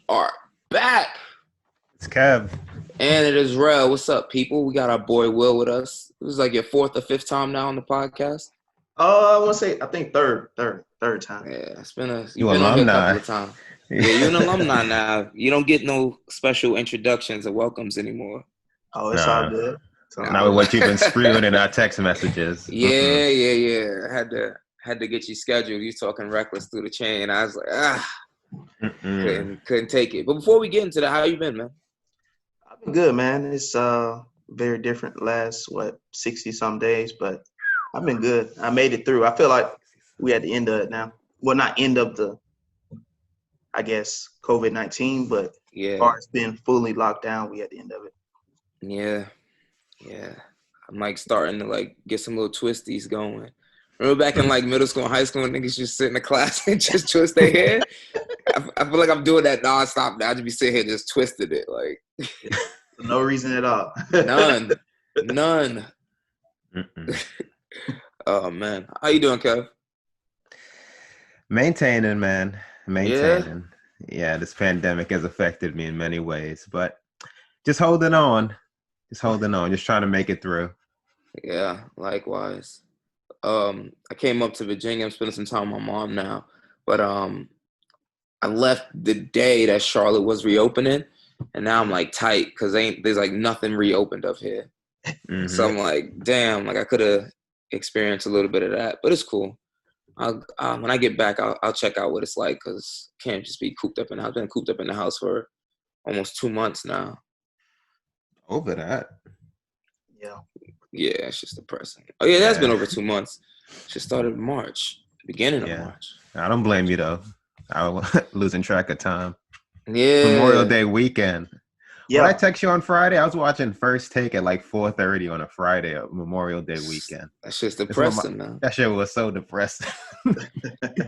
are back. It's Kev. And it is Rel. What's up, people? We got our boy Will with us. This is like your fourth or fifth time now on the podcast. I want to say, I think third time. Yeah, You you've been on here a alumni. couple of times. Yeah, you're an alumni now. You don't get no special introductions or welcomes anymore. Oh, it's all good. Not with what you've been spewing in our text messages. Yeah. Had to get you scheduled. You talking reckless through the chain. I was like, couldn't take it. But before we get into that, how you been, man? I've been good, man. It's very different last 60 some days, but I've been good. I made it through. I feel like we at the end of it now. Well, not end of the, I guess, COVID-19, but as far as being fully locked down, we at the end of it. Yeah. I'm like starting to like get some little twisties going. Remember back in like middle school and high school, niggas just sit in the class and just twist their hair? I feel like I'm doing that nonstop now. I just be sitting here just twisted it. Like no reason at all. None. Oh, man. How you doing, Kev? Maintaining, man. Yeah, this pandemic has affected me in many ways, but just holding on. Just trying to make it through. Yeah, likewise. I came up to Virginia. I'm spending some time with my mom now, but I left the day that Charlotte was reopening, and now I'm like tight because there's like nothing reopened up here. Mm-hmm. So I'm like, damn, like I could have experienced a little bit of that, but it's cool. When I get back, I'll check out what it's like because can't just be cooped up in the house. I've been cooped up in the house for almost 2 months now. Over that. Yeah, it's just depressing. Oh yeah, that's been over 2 months. Just started March, beginning of March. I don't blame you though. I was losing track of time. Yeah. Memorial Day weekend. Yeah. When I text you on Friday, I was watching First Take at like 4:30 on a Friday of Memorial Day weekend. That's just depressing, man. That shit was so depressing.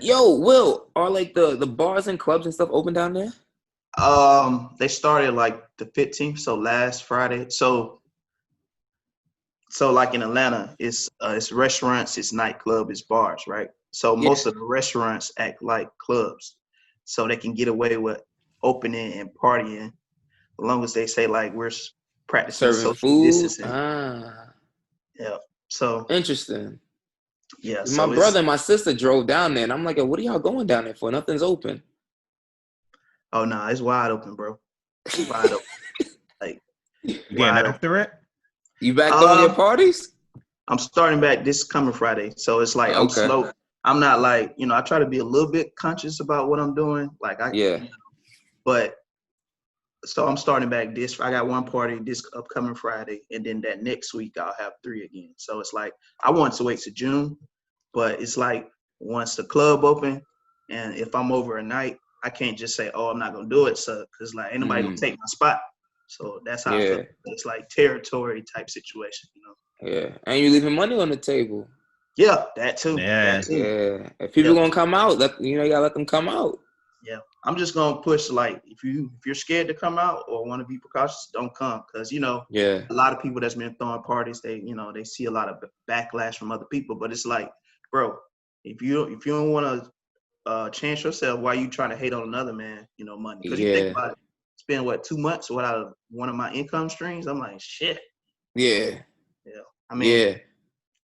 Yo, Will, are like the bars and clubs and stuff open down there? They started like the 15th, so last Friday. So like in Atlanta, it's restaurants, it's nightclub, it's bars, right? So most of the restaurants act like clubs, so they can get away with opening and partying, as long as they say like we're practicing serving social food. distancing. Yeah. So interesting. Yeah. My brother and my sister drove down there, and I'm like, what are y'all going down there for? Nothing's open. Oh no, it's wide open, bro. It's wide open. Like getting after it. You back doing your parties? I'm starting back this coming Friday, so it's like I'm slow. I'm not like, I try to be a little bit conscious about what I'm doing. Like but so I'm starting back I got one party this upcoming Friday, and then that next week I'll have 3 again. So it's like I want to wait to June, but it's like once the club open, and if I'm over a night, I can't just say, I'm not gonna do it, so because like ain't nobody gonna take my spot. So that's how I feel. It's like territory type situation, Yeah, and you leaving money on the table. Yeah, that too. Yeah. If people gonna come out, you gotta let them come out. Yeah, I'm just gonna push like if you're scared to come out or want to be precautious, don't come because a lot of people that's been throwing parties, they see a lot of backlash from other people. But it's like, bro, if you don't want to chance yourself, why you trying to hate on another man? Money because you think about it. Spend 2 months without one of my income streams. I'm like, shit. Yeah. I mean,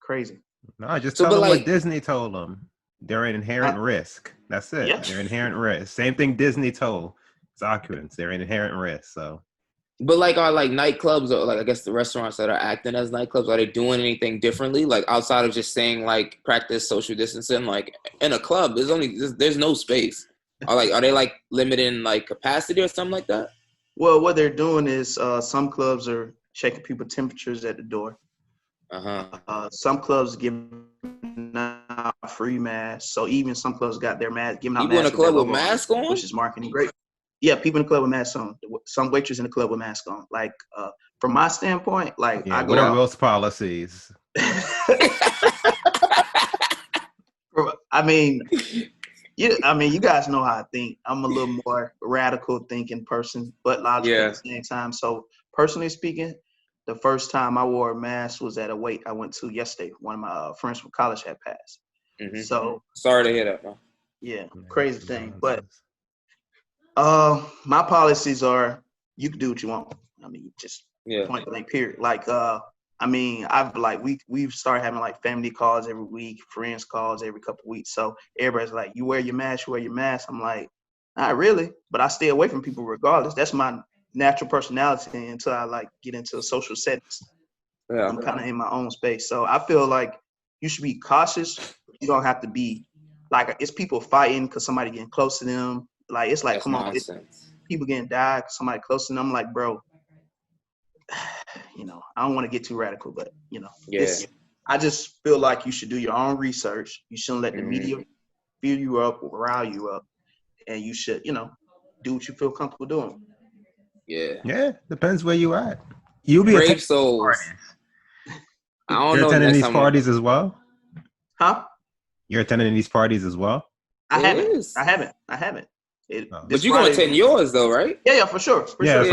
crazy. No, just tell them what Disney told them. They're an inherent risk. That's it. Yeah. They're inherent risk. Same thing Disney told its occupants. They're an inherent risk. So, but like, are like nightclubs or like I guess the restaurants that are acting as nightclubs, are they doing anything differently? Like outside of just saying like practice social distancing, like in a club, there's no space. Are they like limiting like capacity or something like that? Well, what they're doing is some clubs are checking people's temperatures at the door. Some clubs giving out free masks. So even some clubs got their mask giving out. People masks in the club with masks on, which is marketing great. Yeah, people in the club with masks on. Some waitress in the club with masks on. Like from my standpoint, like I go what are out. Will's policies? I mean, you guys know how I think. I'm a little more radical thinking person, but logical at the same time. So personally speaking, the first time I wore a mask was at a wake I went to yesterday. One of my friends from college had passed. Mm-hmm. So sorry to hear that, man. Yeah, crazy thing. But My policies are you can do what you want. I mean, just point blank period. Like, I mean, we've started having like family calls every week, friends calls every couple of weeks. So everybody's like, you wear your mask, I'm like, not really, but I stay away from people regardless. That's my natural personality until I like get into social settings. Yeah. I'm kind of in my own space. So I feel like you should be cautious. You don't have to be like, it's people fighting because somebody getting close to them. Like, it's like, come on, people getting died because somebody close to them. I'm like, bro, you know, I don't want to get too radical, but, you know, I just feel like you should do your own research. You shouldn't let the media fill you up or rile you up. And you should, you know, do what you feel comfortable doing. Yeah. Yeah, depends where you at. You'll be brave souls. I don't know. You're attending these parties as well? Huh? You're attending these parties as well? I haven't. But you're going to attend yours, though, right? Yeah, for sure. Yeah.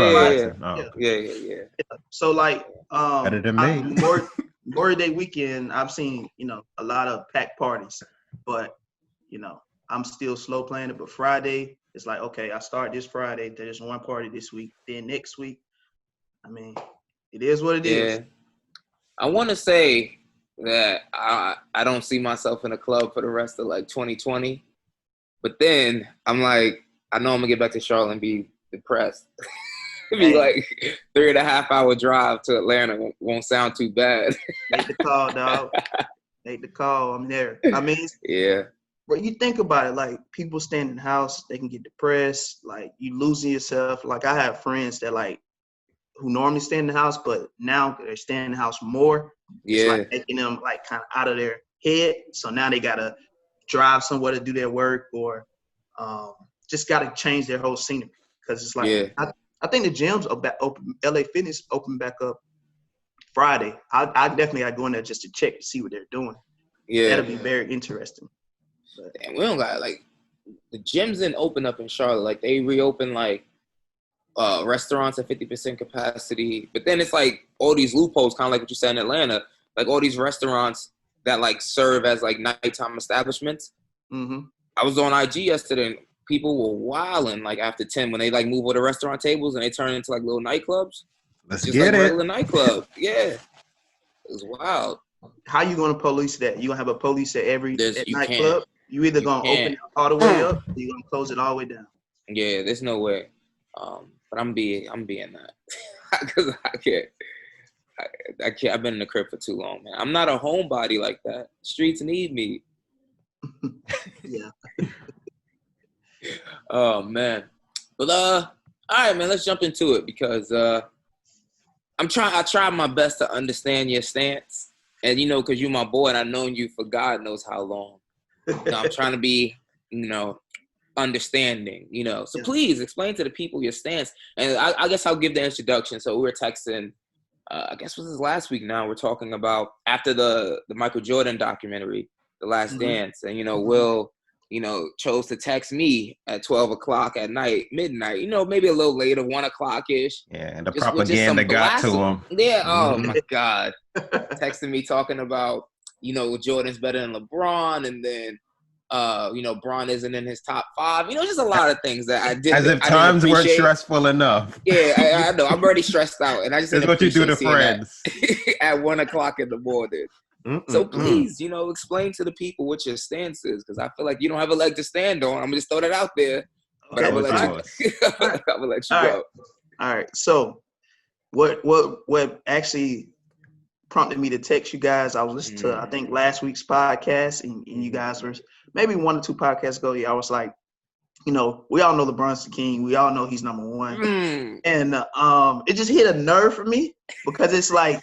So, like, better than me. Memorial Day weekend, I've seen, you know, a lot of packed parties. But, you know, I'm still slow playing it. But Friday, it's like, okay, I start this Friday. There's one party this week. Then next week, I mean, it is what it is. I want to say that I don't see myself in a club for the rest of like 2020. But then I'm like, I know I'm gonna get back to Charlotte and be depressed. It'd be like 3.5 hour drive to Atlanta. Won't sound too bad. Make the call, dog. Make the call. I'm there. I mean, but you think about it, like people staying in the house, they can get depressed. Like you losing yourself. Like I have friends that like who normally stay in the house, but now they're staying in the house more. It's like making them like kind of out of their head. So now they gotta drive somewhere to do their work or just gotta change their whole scenery. Because it's like I think the gyms are back open. LA Fitness open back up Friday. I definitely gotta go in there just to check to see what they're doing. Yeah, that'll be very interesting. Damn, we don't got like the gyms didn't open up in Charlotte. Like they reopened like restaurants at 50% capacity, but then it's like all these loopholes, kind of like what you said in Atlanta, like all these restaurants that like serve as like nighttime establishments. Mm-hmm. I was on IG yesterday and people were wilding like after 10 when they like move all the restaurant tables and they turn into like little nightclubs. Let's just get like a regular nightclub. It was wild. How you gonna police that? You gonna have a police at every nightclub? You either gonna open it all the way up or you gonna close it all the way down. Yeah, there's no way. But I'm being that because I can't. I've been in the crib for too long, man. I'm not a homebody like that. Streets need me. Yeah. Oh man. But all right, man. Let's jump into it because I try my best to understand your stance, and you know, because you're my boy, and I've known you for God knows how long. I'm trying to be, you know, understanding, you know. So please explain to the people your stance. And I guess I'll give the introduction. So we were texting, I guess this was last week now. We're talking about after the Michael Jordan documentary, The Last Dance. And, you know, Will, you know, chose to text me at 12 o'clock at night, midnight, you know, maybe a little later, 1 o'clock-ish. Yeah, and the propaganda got to him. Yeah, oh my God. Texting me talking about, you know, Jordan's better than LeBron, and then, you know, Bron isn't in his top 5. You know, just a lot of things that I did. As if times weren't stressful enough. Yeah, I know. I'm already stressed out, and I just that's what you do to friends at 1 o'clock in the morning. So please, you know, explain to the people what your stance is, because I feel like you don't have a leg to stand on. I'm gonna just throw that out there, but I'm gonna let you. I'm gonna let you go. All right. So, what actually prompted me to text you guys? I was listening to I think last week's podcast, and you guys were maybe 1 or 2 podcasts ago. Yeah, I was like, you know, we all know LeBron's the king. We all know he's number 1, and it just hit a nerve for me because it's like,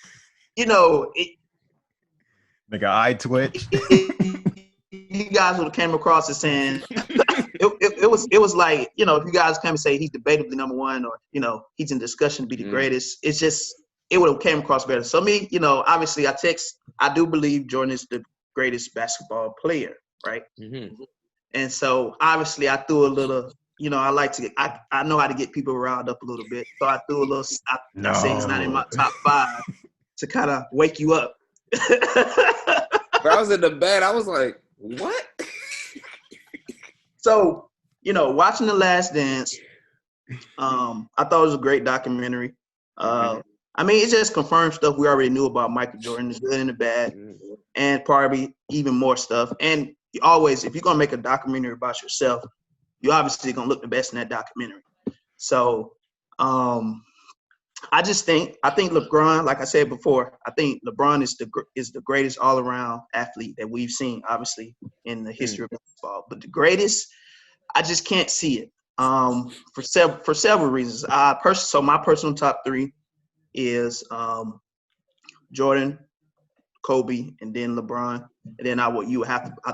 you know, like an eye twitch. You guys would have came across as saying it was like, you know, if you guys come and say he's debatably number 1 or, you know, he's in discussion to be the greatest, it's just it would have came across better. So me, you know, obviously I do believe Jordan is the greatest basketball player, right? Mm-hmm. And so obviously I threw a little, you know, I know how to get people riled up a little bit. So I threw a little, I say he's not in my top 5 to kind of wake you up. But I was in the bed. I was like, what? So, you know, watching The Last Dance, I thought it was a great documentary. I mean, it just confirmed stuff we already knew about Michael Jordan, the good and the bad, and probably even more stuff. And always, if you're gonna make a documentary about yourself, you're obviously gonna look the best in that documentary. So, I think LeBron, like I said before, I think LeBron is the greatest all around athlete that we've seen, obviously, in the history of basketball. But the greatest, I just can't see it. For several reasons. So my personal top three is Jordan, Kobe, and then LeBron. And then I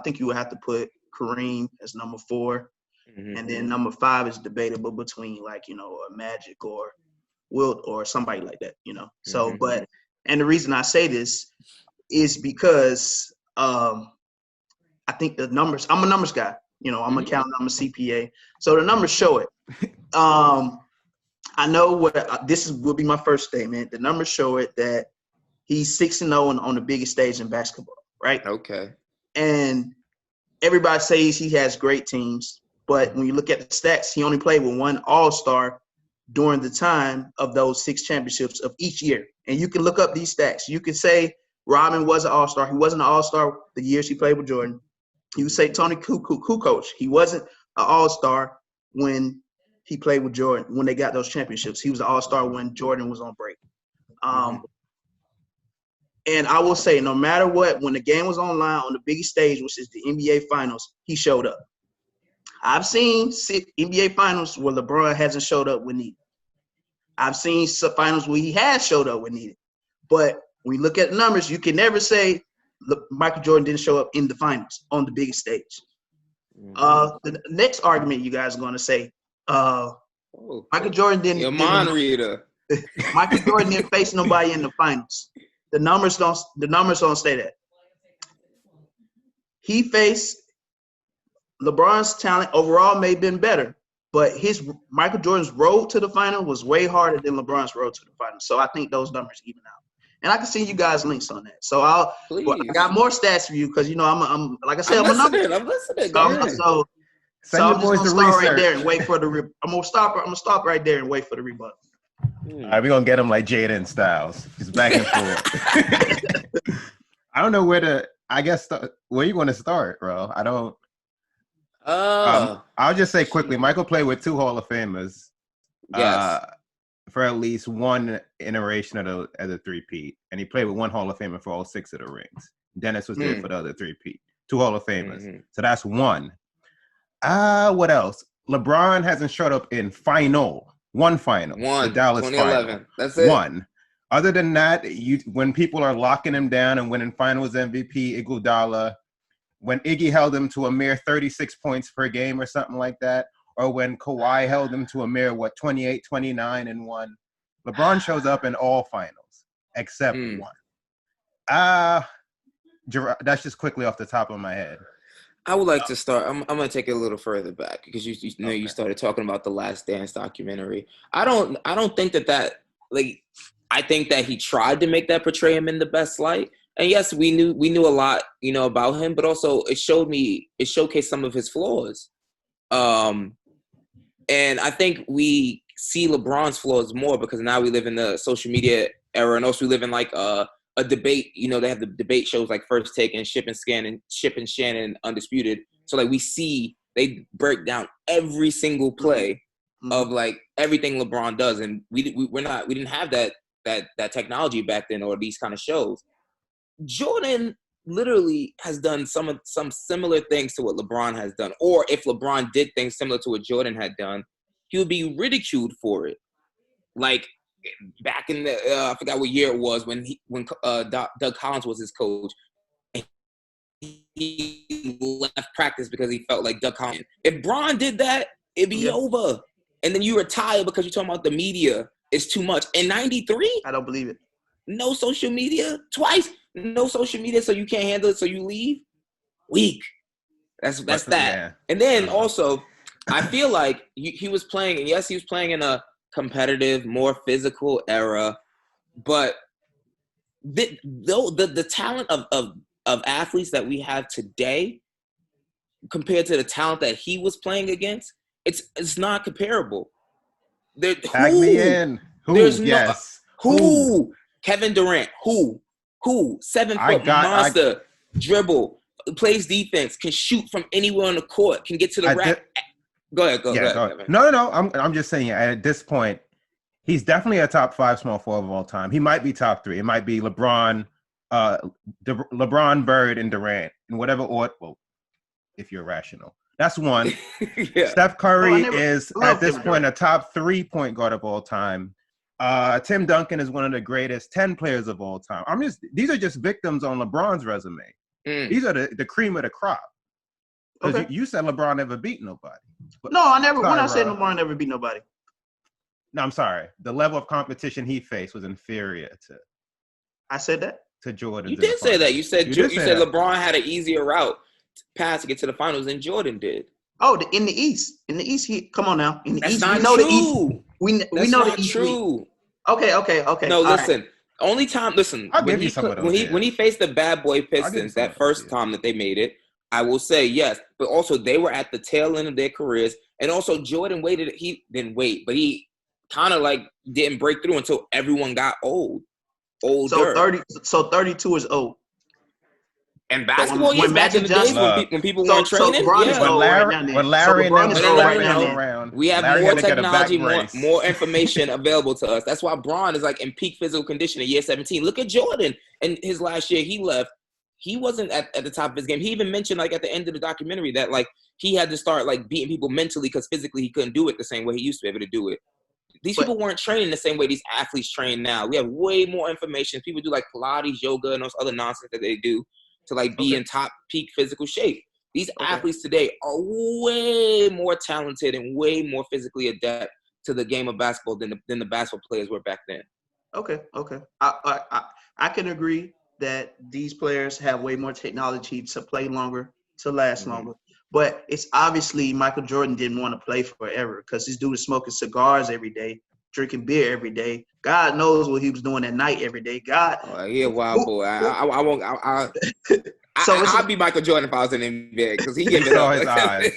think you would have to put Kareem as number 4. And then number 5 is debatable between a Magic or Wilt or somebody like that, So, and the reason I say this is because I think the numbers. I'm a numbers guy. I'm an accountant. I'm a CPA. So the numbers show it. I know will be my first statement. The numbers show it that he's 6-0 on the biggest stage in basketball, right? Okay. And everybody says he has great teams, but when you look at the stats, he only played with one All-Star during the time of those 6 championships of each year. And you can look up these stats. You can say Rodman was an All-Star. He wasn't an All-Star the years he played with Jordan. You would say Tony Kukoc. He wasn't an All-Star when he played with Jordan, when they got those championships. He was an All-Star when Jordan was on break. And I will say, no matter what, when the game was online on the biggest stage, which is the NBA Finals, he showed up. I've seen NBA Finals where LeBron hasn't showed up when needed. I've seen some finals where he has showed up when needed. But when you look at the numbers, you can never say Michael Jordan didn't show up in the finals on the biggest stage. The next argument you guys are going to say, Michael Jordan didn't. Your mind reader. Michael Jordan didn't face nobody in the finals. The numbers don't say that. He faced LeBron's talent overall may have been better, but Michael Jordan's road to the final was way harder than LeBron's road to the final. So I think those numbers even out. And I can see you guys links on that. So I got more stats for you because I'm like I said, I'm listening. So I'm just gonna stop right there and wait for the. I'm gonna stop right there and wait for the rebuttal. All right, we're gonna get him like Jaden Styles, just back and forth. I don't know where you want to start, bro. I don't. I'll just say quickly, Michael played with 2 Hall of Famers. Yes. For at least one iteration of the three-peat. And he played with 1 Hall of Famer for all 6 of the rings. Dennis was there for the other three-peat. 2 Hall of Famers. So that's 1. What else? LeBron hasn't showed up in one final. The Dallas 2011. final. That's it. 1. Other than that, when people are locking him down and winning finals MVP, Iguodala, when Iggy held him to a mere 36 points per game or something like that, or when Kawhi held him to a mere, 28, 29, and 1. LeBron shows up in all finals, except 1. That's just quickly off the top of my head. I would like to start. I'm going to take it a little further back because you started talking about the Last Dance documentary. I don't think that I think that he tried to make that portray him in the best light. And yes, we knew a lot, about him, but also it showcased some of his flaws. And I think we see LeBron's flaws more because now we live in the social media era, and also we live in like a debate. They have the debate shows like First Take and Ship and Shannon Undisputed. So like they break down every single play of like everything LeBron does, and we didn't have that technology back then or these kind of shows. Jordan literally has done some similar things to what LeBron has done. Or if LeBron did things similar to what Jordan had done, he would be ridiculed for it. Like back in the I forgot what year it was when Doug Collins was his coach. He left practice because he felt like Doug Collins. If Bron did that, it'd be over. And then you retire because you're talking about the media. It's too much. In 93? I don't believe it. No social media? Twice? No social media, so you can't handle it, so you leave? Weak. That's that. Yeah. And then also, I feel like he was playing, and yes, he was playing in a competitive, more physical era, but the talent of athletes that we have today compared to the talent that he was playing against, it's not comparable. Tag me in. Who? There's yes. Who? Kevin Durant. Who? 7-foot monster. Dribble. Plays defense. Can shoot from anywhere on the court. Can get to the rack. Go ahead. Go ahead. No. I'm just saying. At this point, he's definitely a top 5 small forward of all time. He might be top 3. It might be LeBron, Bird, and Durant, in whatever order. Well, if you're rational, that's one. Yeah. Steph Curry is at this point a top 3 point guard of all time. Tim Duncan is one of the greatest 10 players of all time. These are just victims on LeBron's resume. These are the cream of the crop. Because you said LeBron never beat nobody. No, I never. When I said LeBron never beat nobody. No, I'm sorry. The level of competition he faced was inferior to. I said that to Jordan. You did say that. You said LeBron had an easier route pass to get to the finals than Jordan did. Oh, in the East. In the East, he come on now. In the That's East, not we know true. the East. We know the East. True. Okay. No, listen. Right. Only time. Listen. When he faced the bad boy Pistons that first time that they made it, I will say yes. But also they were at the tail end of their careers, and also Jordan waited. He didn't wait, but he kind of like didn't break through until everyone got older. So 32 is old. And basketball, back in the days when people weren't training. When Larry and them go around, we have more technology, more information available to us. That's why Bron is like in peak physical condition in year 17. Look at Jordan. And his last year, he left. He wasn't at the top of his game. He even mentioned like at the end of the documentary that like he had to start like beating people mentally because physically he couldn't do it the same way he used to be able to do it. These people weren't training the same way these athletes train now. We have way more information. People do like Pilates, yoga, and those other nonsense that they do to like be in top peak physical shape. These athletes today are way more talented and way more physically adept to the game of basketball than the basketball players were back then. Okay. I can agree that these players have way more technology to play longer, to last longer. But it's obviously Michael Jordan didn't want to play forever because this dude is smoking cigars every day, drinking beer every day. God knows what he was doing at night every day. He a wild boy. I won't. I'd be Michael Jordan if I was in the NBA because he gave it up. His eyes.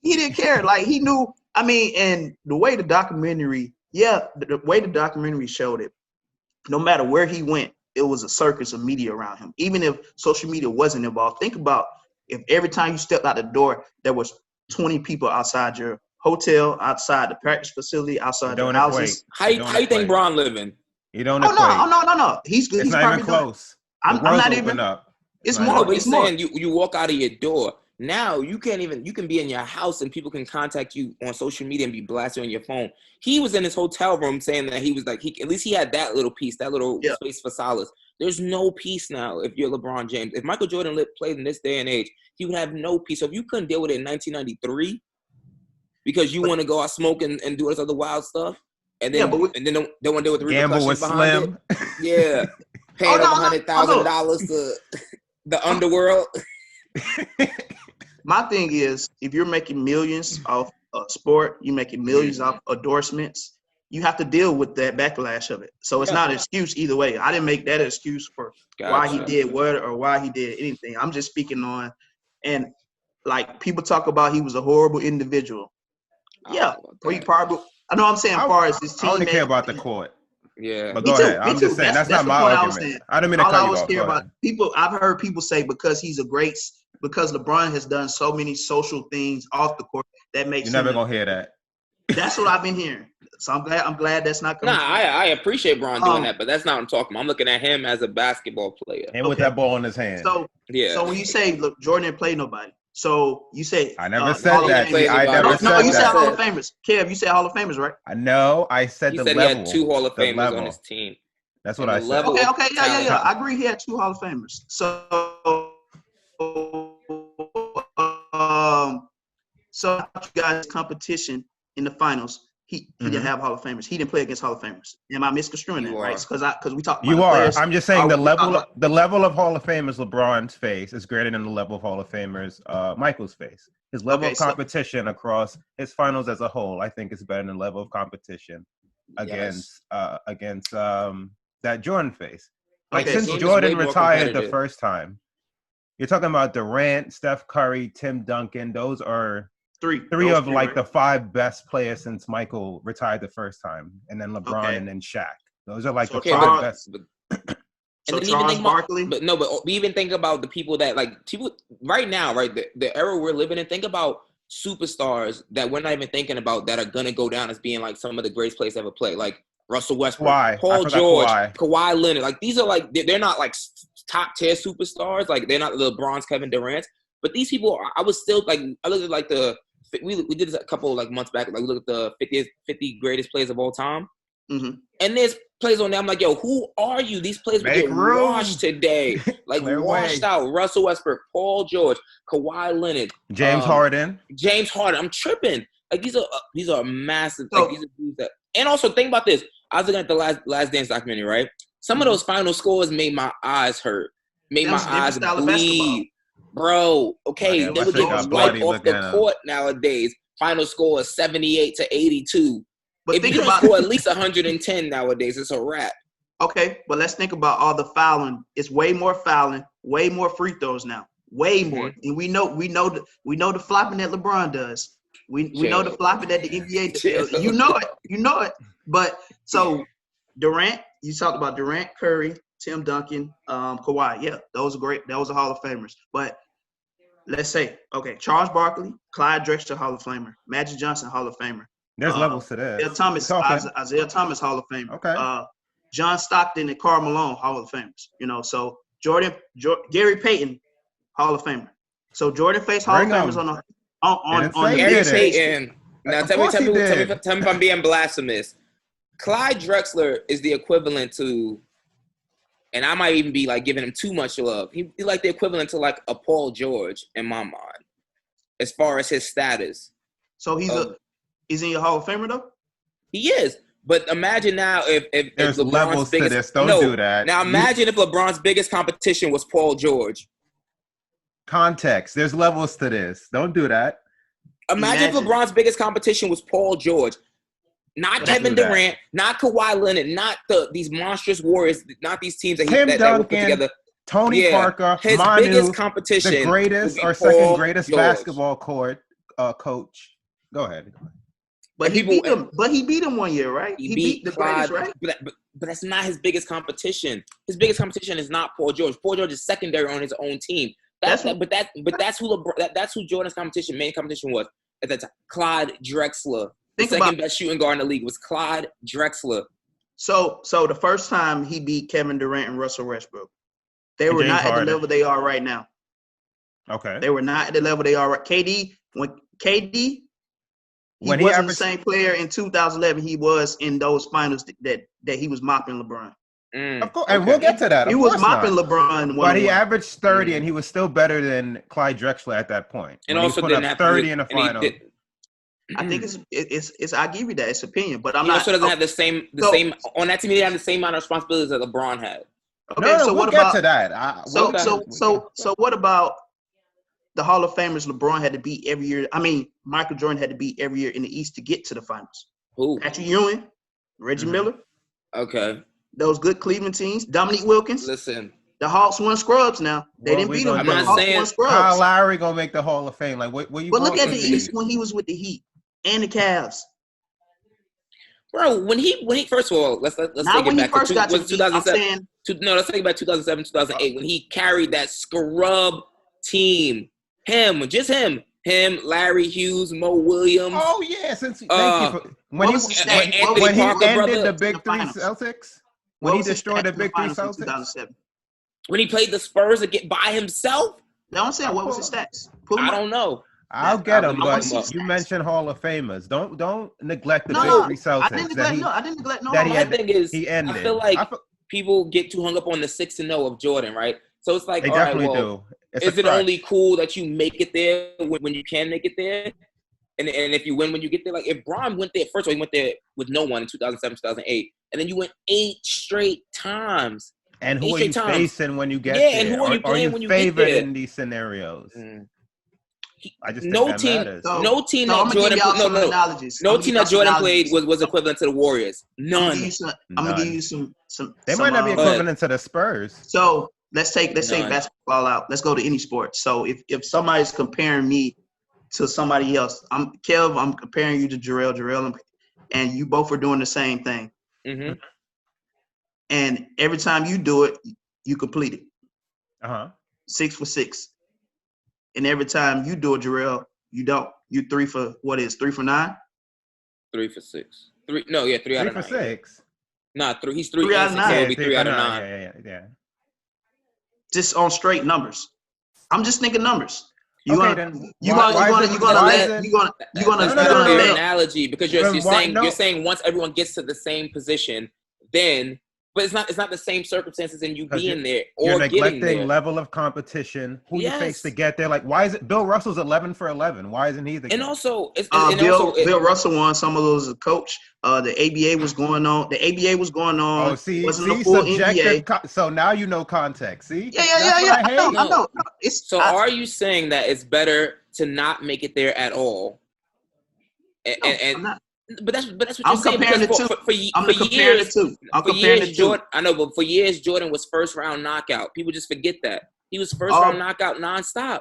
He didn't care. Like he knew. I mean, and the way the documentary showed it, no matter where he went, it was a circus of media around him. Even if social media wasn't involved, think about if every time you stepped out the door, there was 20 people outside your hotel, outside the practice facility, outside the houses. How you think Bron living? You don't equate. No. He's good. It's He's not probably even close. I'm not even. Up. It's more. But he's saying you walk out of your door. Now you can be in your house and people can contact you on social media and be blasted on your phone. He was in his hotel room saying that he was like at least he had that little piece, that little space for solace. There's no peace now if you're LeBron James. If Michael Jordan played in this day and age, he would have no peace. So if you couldn't deal with it in 1993 because you want to go out smoking and do this other wild stuff, and then don't want to deal with the repercussions behind it. Yeah, paying $100,000 to the underworld. My thing is, if you're making millions off a sport, you're making millions off endorsements, you have to deal with that backlash of it. So it's not an excuse either way. I didn't make that an excuse for why he did what or why he did anything. I'm just speaking on, and like people talk about he was a horrible individual. Or he probably. I know what I'm saying as far as his team. I only care about the court. Yeah, but go ahead. I'm just saying that's not my argument. I don't mean to cut you off. I've heard people say because LeBron has done so many social things off the court that makes you're never gonna hear that. That's what I've been hearing. So I'm glad that's not coming. I appreciate Bron doing that, but that's not what I'm talking about. I'm looking at him as a basketball player. And with that ball in his hand. So when you say look, Jordan didn't play nobody. So you say I never said that. I never said that. You said Hall of Famers. Kev, you said Hall of Famers, right? I know. I said he the said level. He had 2 Hall of Famers on his team. That's what I said. Okay, yeah. I agree. He had 2 Hall of Famers. So you guys competition in the finals. He didn't have Hall of Famers. He didn't play against Hall of Famers. Am I misconstruing that? Right? Because we talked about you the are. Players. I'm just saying the level of Hall of Famers LeBron's face is greater than the level of Hall of Famers Michael's face. His level of competition across his finals as a whole, I think, is better than the level of competition against that Jordan face. Like since Jordan retired the first time, you're talking about Durant, Steph Curry, Tim Duncan. Those are Three of like the 5 best players since Michael retired the first time, and then LeBron and then Shaq. Those are like the 5 best. So Charles Barkley. But we even think about the people that right now, right? The era we're living in. Think about superstars that we're not even thinking about that are gonna go down as being like some of the greatest players ever played, like Russell Westbrook, Paul George, Kawhi Leonard. Like these are like they're not like top tier superstars. Like they're not LeBron's, Kevin Durant. But these people, I was still like I looked at like we did this a couple like months back. Like we looked at the 50 greatest players of all time, and there's players on there. I'm like, yo, who are you? These players were getting washed today, like washed out. Russell Westbrook, Paul George, Kawhi Leonard, James Harden. I'm tripping. Like these are massive. Like these are dudes that. And also think about this. I was looking at the Last Dance documentary, right? Some of those final scores made my eyes hurt, made my eyes bleed. Bro, okay, they would get wiped off the court nowadays. Final score is 78-82. But if you don't score at least 110 nowadays, it's a wrap. Okay, but let's think about all the fouling. It's way more fouling, way more free throws now, way more. And we know the flopping that LeBron does. We know the flopping that the NBA does. You know it. But so Durant, you talked about Durant, Curry, Tim Duncan, Kawhi. Yeah, those are great. Those are Hall of Famers. But let's say, okay, Charles Barkley, Clyde Drexler, Hall of Famer, Magic Johnson, Hall of Famer. There's levels to that. Isaiah Thomas, Hall of Famer. Okay. John Stockton and Karl Malone, Hall of Famers. So Gary Payton, Hall of Famer. So Jordan faced Hall of Famers on Gary Payton. Now tell me if I'm being blasphemous. Clyde Drexler is the equivalent to, and I might even be like giving him too much love. He's like the equivalent to like a Paul George in my mind, as far as his status. So is he a Hall of Famer though? He is. But imagine now if there's LeBron's levels biggest, to this. Don't do that. Now imagine if LeBron's biggest competition was Paul George. Context. There's levels to this. Don't do that. Imagine if LeBron's biggest competition was Paul George. Not Kevin Durant, not Kawhi Leonard, not these monstrous Warriors, not these teams that were put together. Tony Parker, his Manu, biggest competition, the greatest or second greatest basketball coach. Go ahead. But he beat him. But he beat him one year, right? He beat the greatest, right? But that's not his biggest competition. His biggest competition is not Paul George. Paul George is secondary on his own team. That's who Jordan's main competition was at that time. Clyde Drexler. The second best shooting guard in the league was Clyde Drexler. So the first time he beat Kevin Durant and Russell Westbrook, they were not at the level they are right now. Okay. They were not at the level they are right. KD he wasn't the same player in 2011 he was in those finals that he was mopping LeBron. Of course, and we'll get to that. He was mopping LeBron, but he averaged 30, and he was still better than Clyde Drexler at that point. And also didn't have 30 in the final. I think it's. I give you that it's opinion, but he also doesn't have the same on that team. He had the same amount of responsibilities that LeBron had. Okay, so we'll get to that. So what about the Hall of Famers LeBron had to beat every year? I mean, Michael Jordan had to beat every year in the East to get to the finals. Who? Patrick Ewing, Reggie Miller. Okay. Those good Cleveland teams. Dominique Wilkins. Listen. The Hawks won scrubs now. They didn't beat them. I'm not saying Kyle Lowry gonna make the Hall of Fame. Like what you? But look at the East when he was with the Heat and the Cavs. Bro, when he first of all, let's take it back to 2007. Let's take it back to 2007, 2008 when he carried that scrub team. Him, Larry Hughes, Mo Williams. Oh yeah, thank you for when he ended the Big Three Celtics. When he destroyed the Big Three Celtics. 2007. When he played the Spurs again by himself. Don't say what was his stats. I don't know. I'll get him, but you mentioned Hall of Famers. Don't neglect the Big Three Celtics. I didn't neglect no. My thing is, I feel like people get too hung up on the 6-0 of Jordan, right? So it's like, they definitely do. Is it only cool that you make it there when you can make it there? And if you win when you get there, like if Bron went there, first of all, he went there with no one in 2007, 2008. And then you went 8 straight times. And who are you facing when you get there? And who are you playing when you get there? Are you favored in these scenarios? I just no team that Jordan played was equivalent to the Warriors. None. I'm gonna give you some. They might not be equivalent to the Spurs. So let's take basketball out. Let's go to any sport. So if somebody's comparing me to somebody else. I'm comparing you to Jarrell, and you both are doing the same thing. Mm-hmm. And every time you do it, you complete it. 6 for 6. And every time you do it, Jarrell, you don't. You 3 for 9? 3 for 6. 3. No, yeah, 3 out of 9. 3 for 6. Nah, 3. He's 3 out of 6. 9. So it'll be 3 out of 9. Yeah. Just on straight numbers. I'm just thinking numbers. You're gonna let analogy because you're saying once everyone gets to the same position, then. But it's not the same circumstances in you being there or you're neglecting neglecting level of competition. Who you face to get there? Like, why is it Bill Russell's 11 for 11? Why isn't he the? And also, Bill Russell won some of those as a coach. The ABA was going on. Oh, see, wasn't a full subjective. NBA. So now you know context. See, yeah. I know. Are you saying that it's better to not make it there at all? But that's what you're saying. Comparing the two. I'm comparing the two. I know, but for years Jordan was first round knockout. People just forget that he was first round knockout nonstop.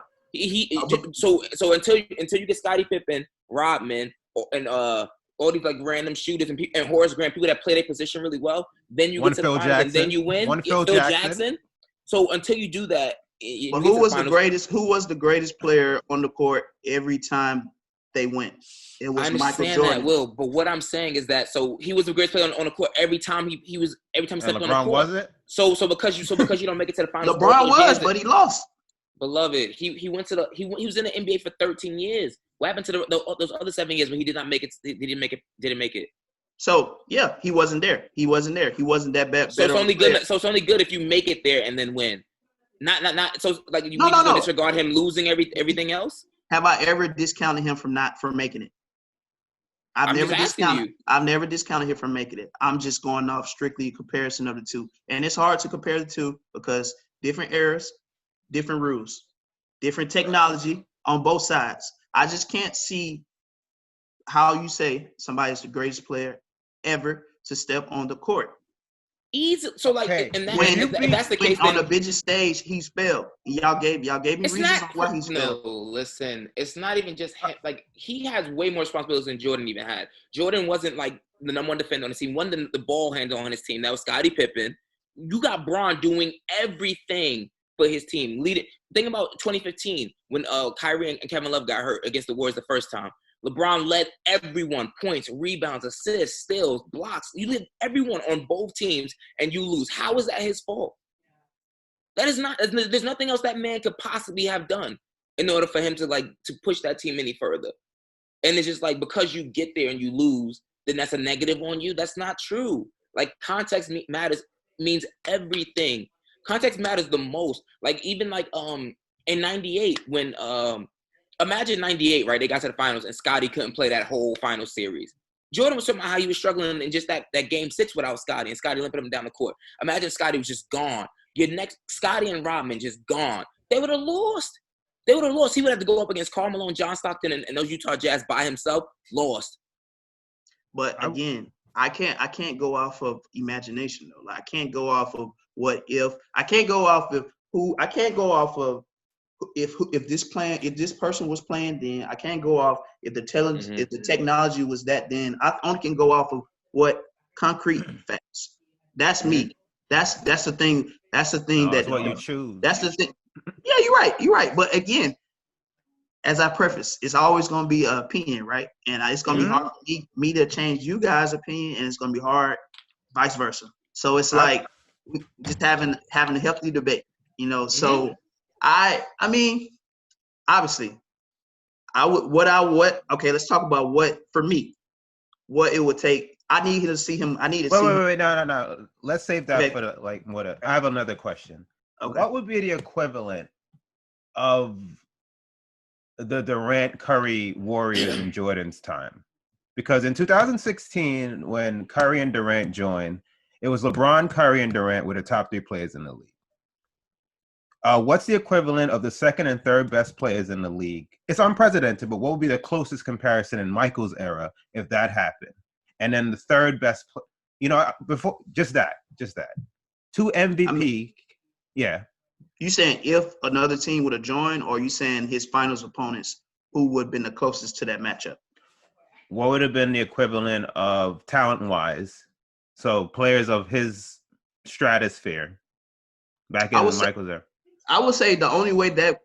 So until you get Scottie Pippen, Rodman, and all these like random shooters and Horace Grant, people that play their position really well, then you get to the finals and then you win. Phil Jackson. So until you do that, but who was the greatest? Who was the greatest player on the court every time they went? It was Michael Jordan. But what I'm saying is that he was the greatest player on the court every time he stepped on the court. Was it? So because you don't make it to the finals. LeBron was, but he lost. Beloved, he went to he was in the NBA for 13 years. What happened to those other 7 years when he did not make it? He didn't make it. So yeah, he wasn't there. He wasn't that bad. So it's only good. So it's only good if you make it there and then win. Not. So like you disregard him losing everything else. Have I ever discounted him from making it? I've never discounted him from making it. I'm just going off strictly comparison of the two. And it's hard to compare the two because different eras, different rules, different technology on both sides. I just can't see how you say somebody's the greatest player ever to step on the court. Easy. So like, and if that's the case, on the biggest stage, he's failed. Y'all gave me reasons on why he's failed. No, listen, it's not even just like he has way more responsibilities than Jordan even had. Jordan wasn't like the number one defender on his team. One the ball handler on his team. That was Scottie Pippen. You got Bron doing everything for his team. Think about 2015 when Kyrie and Kevin Love got hurt against the Warriors the first time. LeBron led everyone, points, rebounds, assists, steals, blocks. You led everyone on both teams, and you lose. How is that his fault? That is not. There's nothing else that man could possibly have done in order for him to push that team any further. And it's just like because you get there and you lose, then that's a negative on you. That's not true. Like context matters means everything. Context matters the most. Like even like in '98 when imagine 98, right? They got to the finals and Scottie couldn't play that whole final series. Jordan was talking about how he was struggling in just that game 6 without Scottie and Scottie limping him down the court. Imagine Scottie was just gone. Your next Scottie and Rodman just gone. They would have lost. He would have to go up against Karl Malone, John Stockton, and those Utah Jazz by himself. Lost. But again, I can't go off of imagination though. Like I can't go off of what if. I can't go off of who. I can't go off of if this person was playing then. I can't go off if the technology was that then. I only can go off of what concrete facts. That's me. That's the thing. That's the thing that's what you choose. That's the thing. Yeah, you're right. But again, as I preface, it's always going to be an opinion, right? And it's going to be hard for me to change you guys' opinion, and it's going to be hard vice versa. So it's like just having a healthy debate, you know. So I mean, obviously, okay, let's talk about what for me, what it would take. I need to see him. Wait, no. Let's save that for I have another question. Okay. What would be the equivalent of the Durant Curry Warriors in Jordan's time? Because in 2016, when Curry and Durant joined, it was LeBron, Curry, and Durant were the top 3 players in the league. What's the equivalent of the second and third best players in the league? It's unprecedented, but what would be the closest comparison in Michael's era if that happened? And then the third best, before just that, 2 MVP. Yeah. You saying if another team would have joined, or you saying his finals opponents who would have been the closest to that matchup. What would have been the equivalent of talent-wise? So players of his stratosphere back in Michael's era. I would say the only way that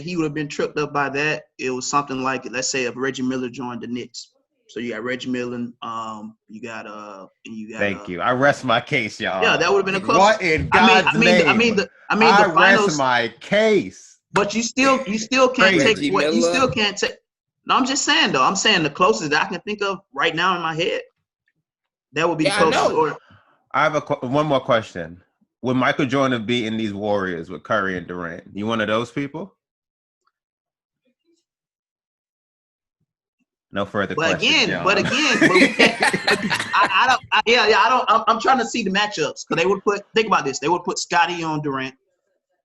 he would have been tripped up by that, it was something like, let's say if Reggie Miller joined the Knicks. So you got Reggie Miller, you got Thank you. I rest my case, y'all. Yeah, that would have been a close. What in God's name? The finals, rest my case. But you still can't take what you still can't take. No, I'm just saying though. I'm saying the closest that I can think of right now in my head. That would be the closest. I have one more question. Would Michael Jordan have beaten these Warriors with Curry and Durant? You one of those people? No further questions. I'm trying to see the matchups because they would think about this. They would put Scotty on Durant,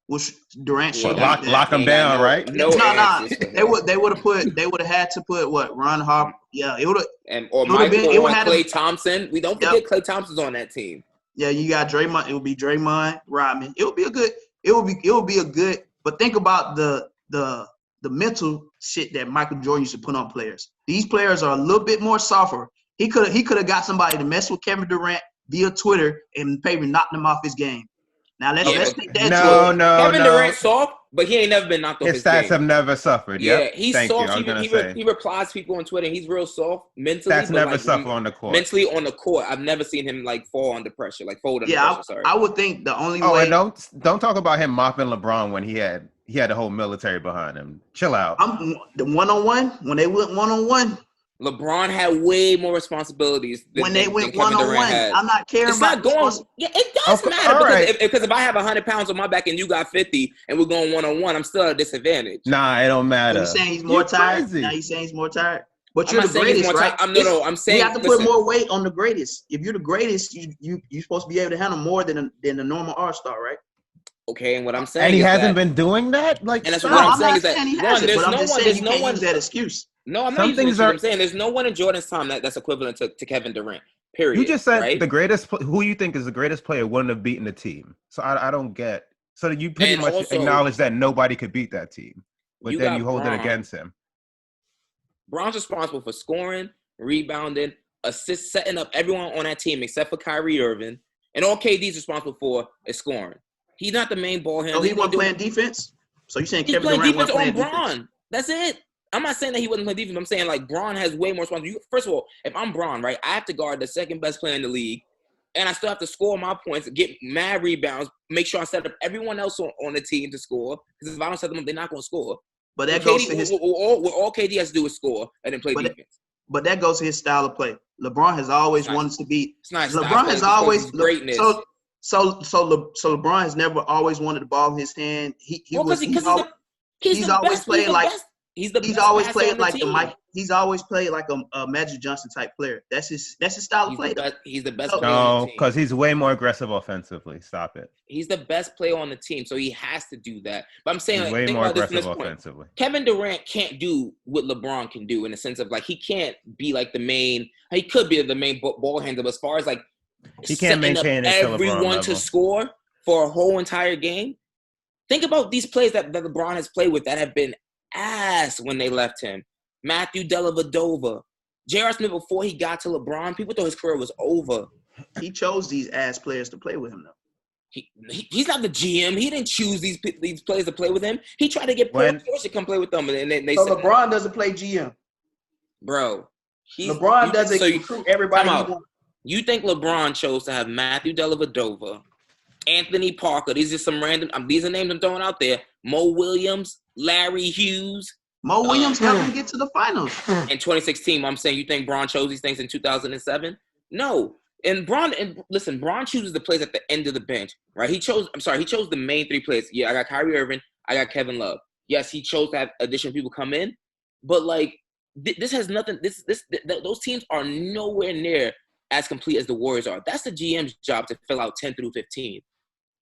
which Durant should lock him down, right? No. They would have had to put what Ron Harper. Yeah, it would have. Or Michael or Klay Thompson. We don't forget Klay Thompson's on that team. Yeah, you got Draymond. It would be Draymond, Rodman. It would be a good. But think about the mental shit that Michael Jordan used to put on players. These players are a little bit more softer. He could have got somebody to mess with Kevin Durant via Twitter and maybe knocked him off his game. Now let's take that. Kevin Durant soft, but he ain't never been knocked off his game. His stats have never suffered. Yeah, he's soft. He replies to people on Twitter. And he's real soft mentally. Stats never suffer on the court. Mentally on the court, I've never seen him like fall under pressure, like fold under pressure. Sorry. I would think the only way. And don't talk about him mopping LeBron when he had the whole military behind him. Chill out. The one-on-one when they went one-on-one. LeBron had way more responsibilities when they went one-on-one. I'm not caring it's about not going. Yeah, it does matter because if I have 100 pounds on my back and you got 50 and we're going one-on-one, I'm still at a disadvantage. Nah, it don't matter. You're saying he's more tired? Now you're saying he's more tired? But you're the greatest, right? I'm saying you have to put more weight on the greatest. If you're the greatest, you're supposed to be able to handle more than the normal all-star, right? Okay, and what I'm saying and he hasn't been doing that. Like, and that's what I'm saying is that there's no one that excuse. No, I'm not using I'm saying there's no one in Jordan's time that's equivalent to Kevin Durant. Period. You just said the greatest. Who you think is the greatest player wouldn't have beaten the team. So I don't get. So you pretty much acknowledge that nobody could beat that team, but then you hold it against him. Bron's responsible for scoring, rebounding, assists, setting up everyone on that team except for Kyrie Irving, and all KD's responsible for is scoring. He's not the main ball handler. Oh, he wasn't playing defense? So you're saying Kevin Durant wasn't playing defense? Bron. That's it. I'm not saying that he wasn't playing defense. I'm saying, like, Bron has way more responsibility. First of all, if I'm Bron, right, I have to guard the second best player in the league, and I still have to score my points, get mad rebounds, make sure I set up everyone else on the team to score. Because if I don't set them up, they're not going to score. But that goes to his... All KD has to do is score and then play defense. But that goes to his style of play. LeBron has always wanted to be... It's not LeBron has always... greatness. So LeBron has never always wanted the ball in his hand. He's always played like a Magic Johnson type player. That's his style of play. He's the best player on on the team. Because he's way more aggressive offensively. Stop it. He's the best player on the team, so he has to do that. But I'm saying, he's way more aggressive offensively. Kevin Durant can't do what LeBron can do in the sense of, like, he can't be like the main. He could be the main ball handler, but as far as like he can't maintain everyone to score for a whole entire game. Think about these players that LeBron has played with that have been ass when they left him. Matthew Dellavedova. J.R. Smith, before he got to LeBron, people thought his career was over. He chose these ass players to play with him, though. He's not the GM. He didn't choose these players to play with him. He tried to get Paul George to come play with them. And they so LeBron doesn't play GM. Bro. LeBron doesn't recruit everybody. You think LeBron chose to have Matthew Dellavedova, Anthony Parker. These are some random. These are names I'm throwing out there. Mo Williams, Larry Hughes. Mo Williams helped him get to the finals in 2016. I'm saying you think Bron chose these things in 2007? No. And Bron chooses the players at the end of the bench, right? He chose the main three players. Yeah, I got Kyrie Irving. I got Kevin Love. Yes, he chose to have additional people come in, but like this has nothing. Those teams are nowhere near as complete as the Warriors are. That's the GM's job to fill out 10 through 15,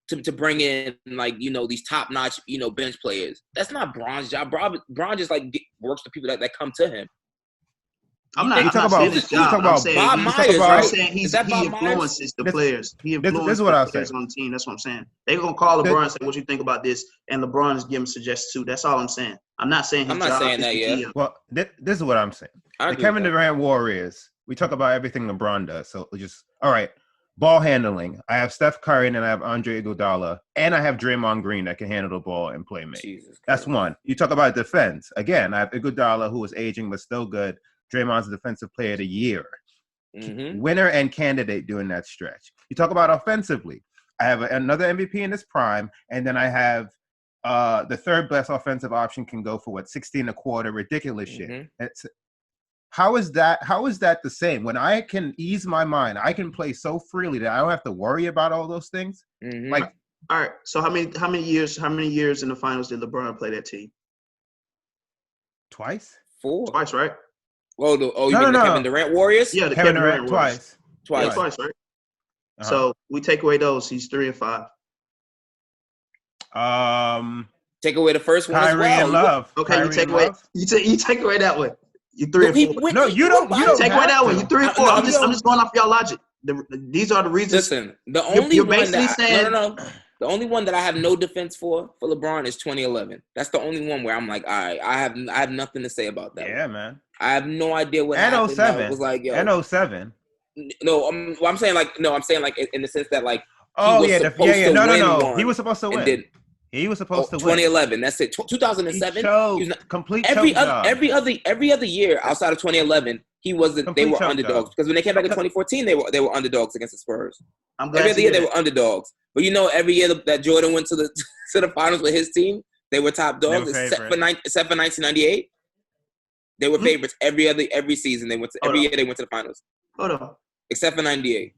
to bring in, like, these top-notch, bench players. That's not Bron's job. Bron just, like, works the people that come to him. I'm not saying his job. I'm saying Bob Myers, right? I'm saying he influences the players. He influences the players on the team. That's what I'm saying. They're going to call LeBron and say, what you think about this? And LeBron is giving suggestions too. That's all I'm saying. I'm not saying his job is the GM. Well, this is what I'm saying. The Kevin Durant Warriors, we talk about everything LeBron does. So all right. Ball handling. I have Steph Curry and I have Andre Iguodala, and I have Draymond Green that can handle the ball and play make. That's one. You talk about defense. Again, I have Iguodala, who is aging but still good. Draymond's a defensive player of the year. Winner and candidate during that stretch. You talk about offensively. I have another MVP in his prime, and then I have the third best offensive option can go for 16 a quarter, ridiculous shit. How is that the same? When I can ease my mind, I can play so freely that I don't have to worry about all those things. Like, all right. So how many years in the finals did LeBron play that team? Twice? 4. Twice, right? Oh, you mean the Kevin Durant Warriors? Yeah, the Kevin Durant Warriors. Twice, yeah, twice, right? So we take away those. He's 3 and 5. Take away the first one Kyrie as well. And Love. Okay, Kyrie you take away that one. You 3 and 4. No, you don't take away that one. You 3 and 4. I'm just going off y'all logic. These are the reasons. Listen, the only one that the only one that I have no defense for LeBron is 2011. That's the only one where I'm like, all right, I have nothing to say about that. Yeah, man. I have no idea what happened. 07. It was like, yo. And 07. No, I'm saying like in the sense that like no. He was supposed to win. He was supposed to win. 2011. That's it. 2007. Complete every other year outside of 2011, he wasn't. They were underdogs because when they came back in 2014, they were underdogs against the Spurs. Every other year they were underdogs. But every year that Jordan went to the finals with his team, they were top dogs. Except for 1998, they were favorites every season. Every year they went to the finals. Hold on. Except for 98.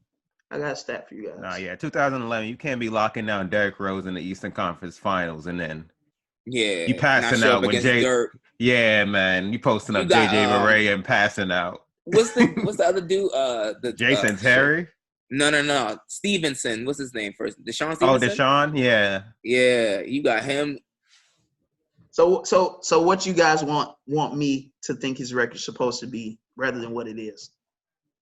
I got a stat for you guys. Nah, yeah, 2011. You can't be locking down Derrick Rose in the Eastern Conference Finals and then you passing out when Jay. Dirk. Yeah, man, you posting up JJ Barea and passing out. What's the other dude? Jason Terry. No. Stevenson. What's his name first? Deshaun Stevenson. Oh, Deshaun. Yeah. Yeah, you got him. So what you guys want me to think his record's supposed to be rather than what it is?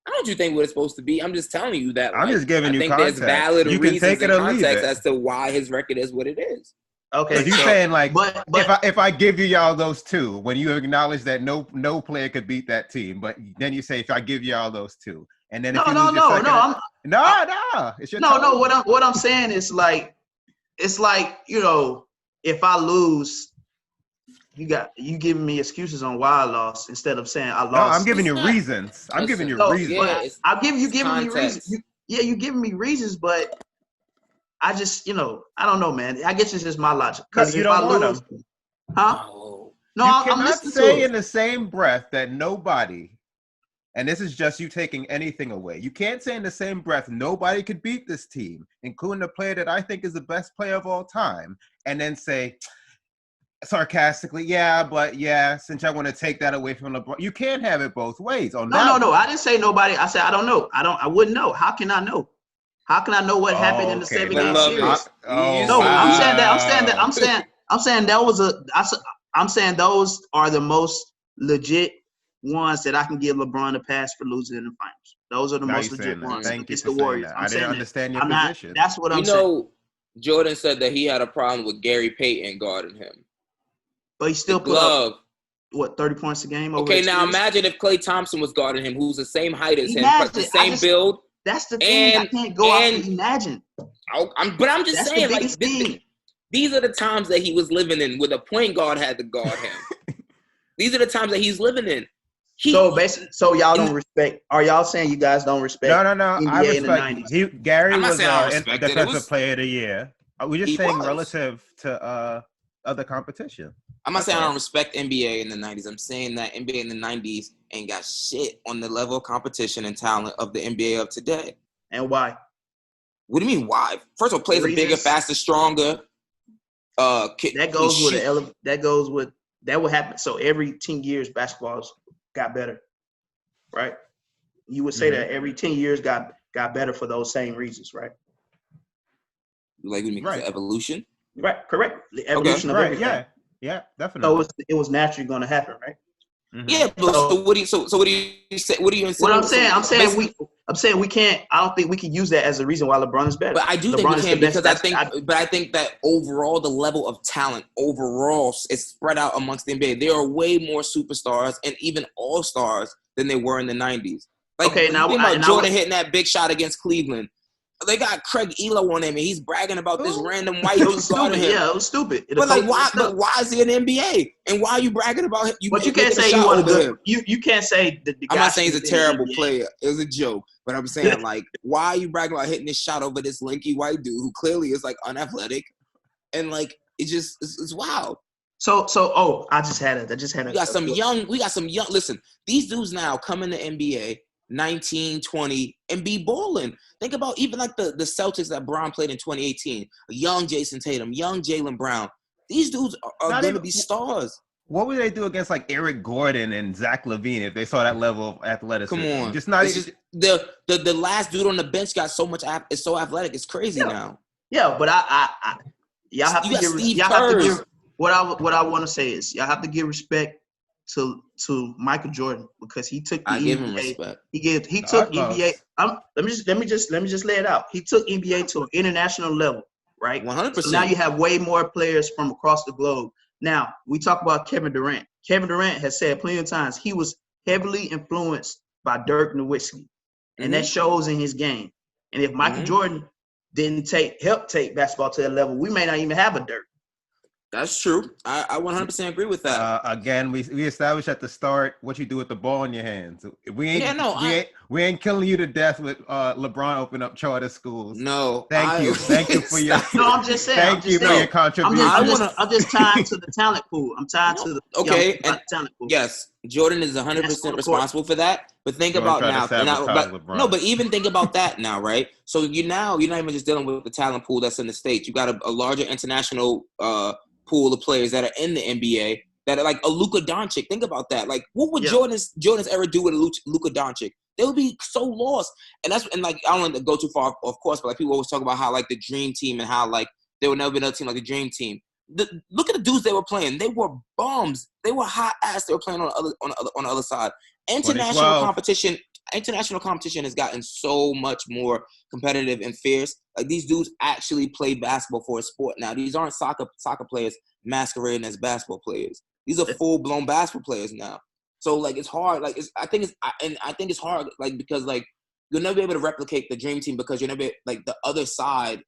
I don't you think what it's supposed to be. I'm just telling you that. I'm just giving you context. There's valid you reasons can take it and or leave context it. as to why his record is what it is. Okay. You're saying like, but if I give you y'all those two, when you acknowledge that no player could beat that team, but then you say if I give y'all those two, and then if you lose your second, it's your no. What I'm saying is like, it's like if I lose. You giving me excuses on why I lost instead of saying I lost. No, I'm giving you reasons. I'm giving you reasons. Yeah, I'm giving me reasons. You giving me reasons, but I just I don't know, man. I guess it's just my logic. Because you don't want them. Huh? No, you cannot say in the same breath that nobody, and this is just you taking anything away. You can't say in the same breath nobody could beat this team, including the player that I think is the best player of all time, and then say sarcastically, since I want to take that away from LeBron, you can't have it both ways. No. I didn't say nobody. I said I don't know. I wouldn't know. How can I know? How can I know what happened in the 7-8 series? I'm saying that was I'm saying those are the most legit ones that I can give LeBron a pass for losing in the finals. Those are the most legit ones. It's the Warriors. I didn't understand your position. That's what I'm saying. Jordan said that he had a problem with Gary Payton guarding him. But he still put up, 30 points a game? Okay, now imagine if Klay Thompson was guarding him, who's the same height as him, but the same build. That's the thing. I can't go out and imagine. But I'm just saying, like, these are the times that he was living in, where the point guard had to guard him. These are the times that he's living in. So y'all don't respect. Are y'all saying you guys don't respect? No. NBA I respect. In the 90s? Gary was defensive player of the year. We're just saying relative to other competition. I'm not saying I don't respect NBA in the 90s. I'm saying that NBA in the 90s ain't got shit on the level of competition and talent of the NBA of today. And why? What do you mean why? First of all, players are bigger, faster, stronger. That would happen. So every 10 years, basketball's got better, right? You would say that every 10 years got better for those same reasons, right? Like we mean evolution? Right, correct. The evolution of everything. Yeah, definitely. So it was naturally going to happen, right? Mm-hmm. Yeah, but so what do you say? What do you what I'm saying we can't. I don't think we can use that as a reason why LeBron is better. But I do think we can because I think that overall the level of talent overall is spread out amongst the NBA. There are way more superstars and even all-stars than they were in the 90s. Like, think about Jordan hitting that big shot against Cleveland. They got Craig Elo on him, and he's bragging about this random white dude guarding him. Yeah, it was stupid. But like, why? But why is he in the NBA? And why are you bragging about him? But you can't say you want to go. You can't say the guy. I'm not saying he's a terrible player. It was a joke. But I'm saying, like, why are you bragging about hitting this shot over this lanky white dude who clearly is like unathletic? And like, it's wild. So I just had it. We got some young. Listen, these dudes now come in the NBA. 19, 20, and be balling. Think about even like the Celtics that Brown played in 2018. A young Jason Tatum, young Jaylen Brown. These dudes are going to be stars. What would they do against like Eric Gordon and Zach LaVine if they saw that level of athleticism? Come on, just not the last dude on the bench got so much. Is so athletic. It's crazy now. Yeah, but y'all have to give. What I want to say is y'all have to give respect to Michael Jordan because he took the NBA. Give him respect. He took NBA. Let me just lay it out. He took NBA to an international level, right? 100%. So now you have way more players from across the globe. Now we talk about Kevin Durant. Kevin Durant has said plenty of times he was heavily influenced by Dirk Nowitzki, and that shows in his game. And if Michael Jordan didn't help take basketball to that level, we may not even have a Dirk. That's true. I 100% agree with that. Again, we established at the start what you do with the ball in your hands. We ain't killing you to death with LeBron open up charter schools. No, thank you for your. No, I'm just saying. Thank you for your contribution. I'm just tied to the talent pool. I'm tied to the talent pool. Yes, Jordan is 100% responsible for that. But think about now. But even think about that now, right? So you're not even just dealing with the talent pool that's in the States. You got a larger international pool of players that are in the NBA that are like a Luka Doncic. Think about that. Like, what would Jordan's ever do with a Luka Doncic? They would be so lost. And like, I don't want to go too far, of course, but like people always talk about how like the dream team and how like there would never be another team like the dream team. Look at the dudes they were playing. They were bums. They were hot ass. They were playing on the other side. International competition has gotten so much more competitive and fierce. Like these dudes actually play basketball for a sport now. These aren't soccer players masquerading as basketball players. These are full-blown basketball players now. So like it's hard. Like I think it's hard. Like because like you'll never be able to replicate the dream team because you're never like the other side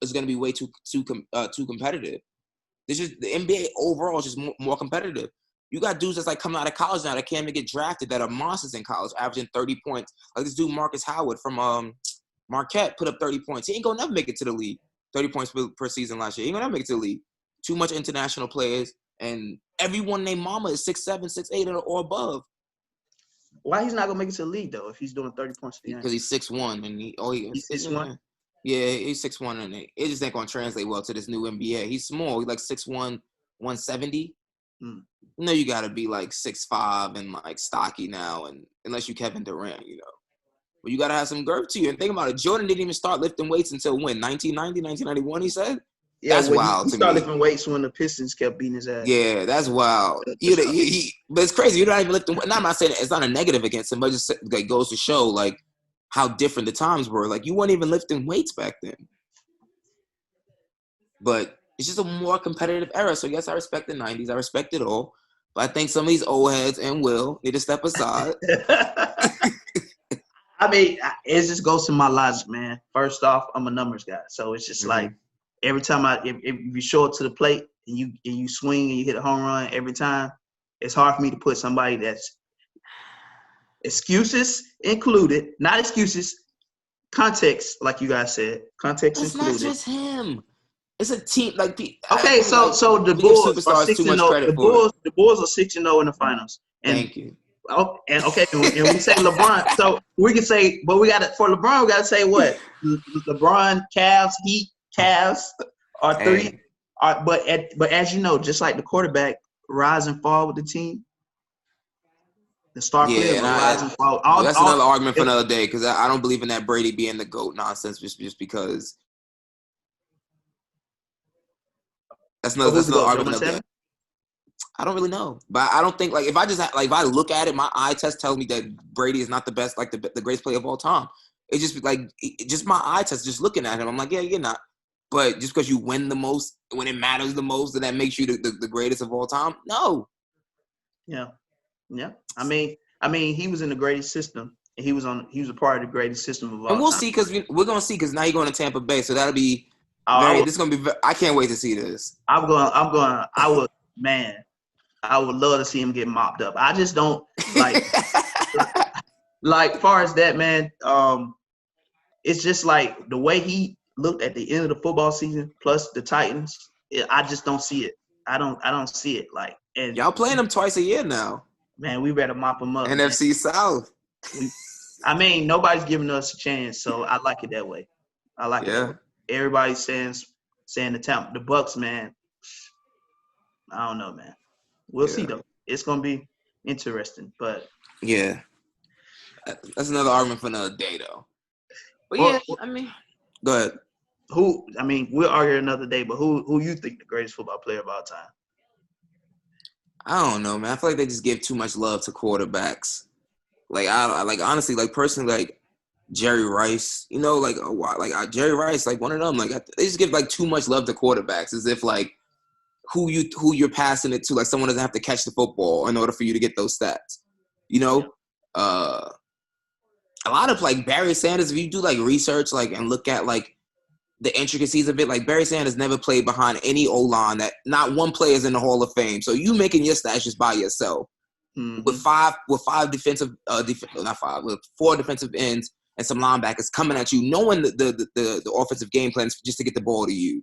is going to be way too competitive. This is the NBA overall is just more competitive. You got dudes that's like coming out of college now that can't even get drafted that are monsters in college, averaging 30 points. Like this dude Marcus Howard from Marquette put up 30 points. He ain't gonna never make it to the league. 30 points per season last year. He ain't gonna never make it to the league. Too much international players, and everyone named Mama is 6'7", 6'8", or above. Why he's not gonna make it to the league though if he's doing 30 points a game? Because he's 6'1", and he's 6'1". Yeah, he's 6'1", and it just ain't gonna translate well to this new NBA. He's small. He's like 6'1", 170. You know, you gotta be like 6'5" and like stocky now, and unless you Kevin Durant, you know. But you gotta have some girth to you. And think about it, Jordan didn't even start lifting weights until when? 1990, 1991, he said? Yeah, that's wild to me. He started lifting weights when the Pistons kept beating his ass. Yeah, that's wild. But it's crazy. You're not even lifting weights. I'm not saying it's not a negative against him, but it just like, goes to show like how different the times were. Like you weren't even lifting weights back then. But it's just a more competitive era. So yes, I respect the 90s. I respect it all. But I think some of these old heads and Will need to step aside. I mean, it just goes to my logic, man. First off, I'm a numbers guy. So it's just like every time if you show up to the plate and you swing and you hit a home run every time, it's hard for me to put somebody that's excuses included, not excuses, context, like you guys said, context it's included. It's not just him. It's a team like okay. So the Bulls are 6-0. The Bulls are 6-0 in the finals. And, thank you. Oh, and okay, and we say LeBron. So we can say, but we got to for LeBron. We got to say what? LeBron, Cavs, Heat, Cavs are three. But as you know, just like the quarterback rise and fall with the team, the star players rise and fall. That's another argument for another day because I don't believe in that Brady being the GOAT nonsense just because. That's another argument of that. I don't really know, but I don't think like if I look at it, my eye test tells me that Brady is not the best, like the greatest player of all time. It's just like just my eye test, just looking at him, I'm like, yeah, you're not. But just because you win the most when it matters the most, and that makes you the greatest of all time, no. Yeah. I mean, he was in the greatest system, and he was a part of the greatest system of all time. And we'll see because we're gonna see because now you're going to Tampa Bay, so that'll be this is gonna be. I can't wait to see this. I would love to see him get mopped up. I just don't like far as that, man. It's just like the way he looked at the end of the football season, plus the Titans. I just don't see it. I don't see it. Like, and y'all playing them twice a year now. Man, we better mop them up. NFC man. South. Nobody's giving us a chance, so I like it that way. I like it. That way. Everybody's saying the Bucks, man. I don't know, man. We'll see though. It's gonna be interesting, but yeah, that's another argument for another day, though. But go ahead. We'll argue another day. But who you think the greatest football player of all time? I don't know, man. I feel like they just give too much love to quarterbacks. Like I like honestly, like personally, like Jerry Rice. You know, Jerry Rice, like one of them. Like they just give like too much love to quarterbacks, as if like who you're passing it to, like someone doesn't have to catch the football in order for you to get those stats. You know, a lot of like Barry Sanders. If you do like research, like and look at like the intricacies of it, like Barry Sanders never played behind any O-line. That not one player is in the Hall of Fame. So you making your stats just by yourself with four defensive ends and some linebackers coming at you, knowing the offensive game plans just to get the ball to you,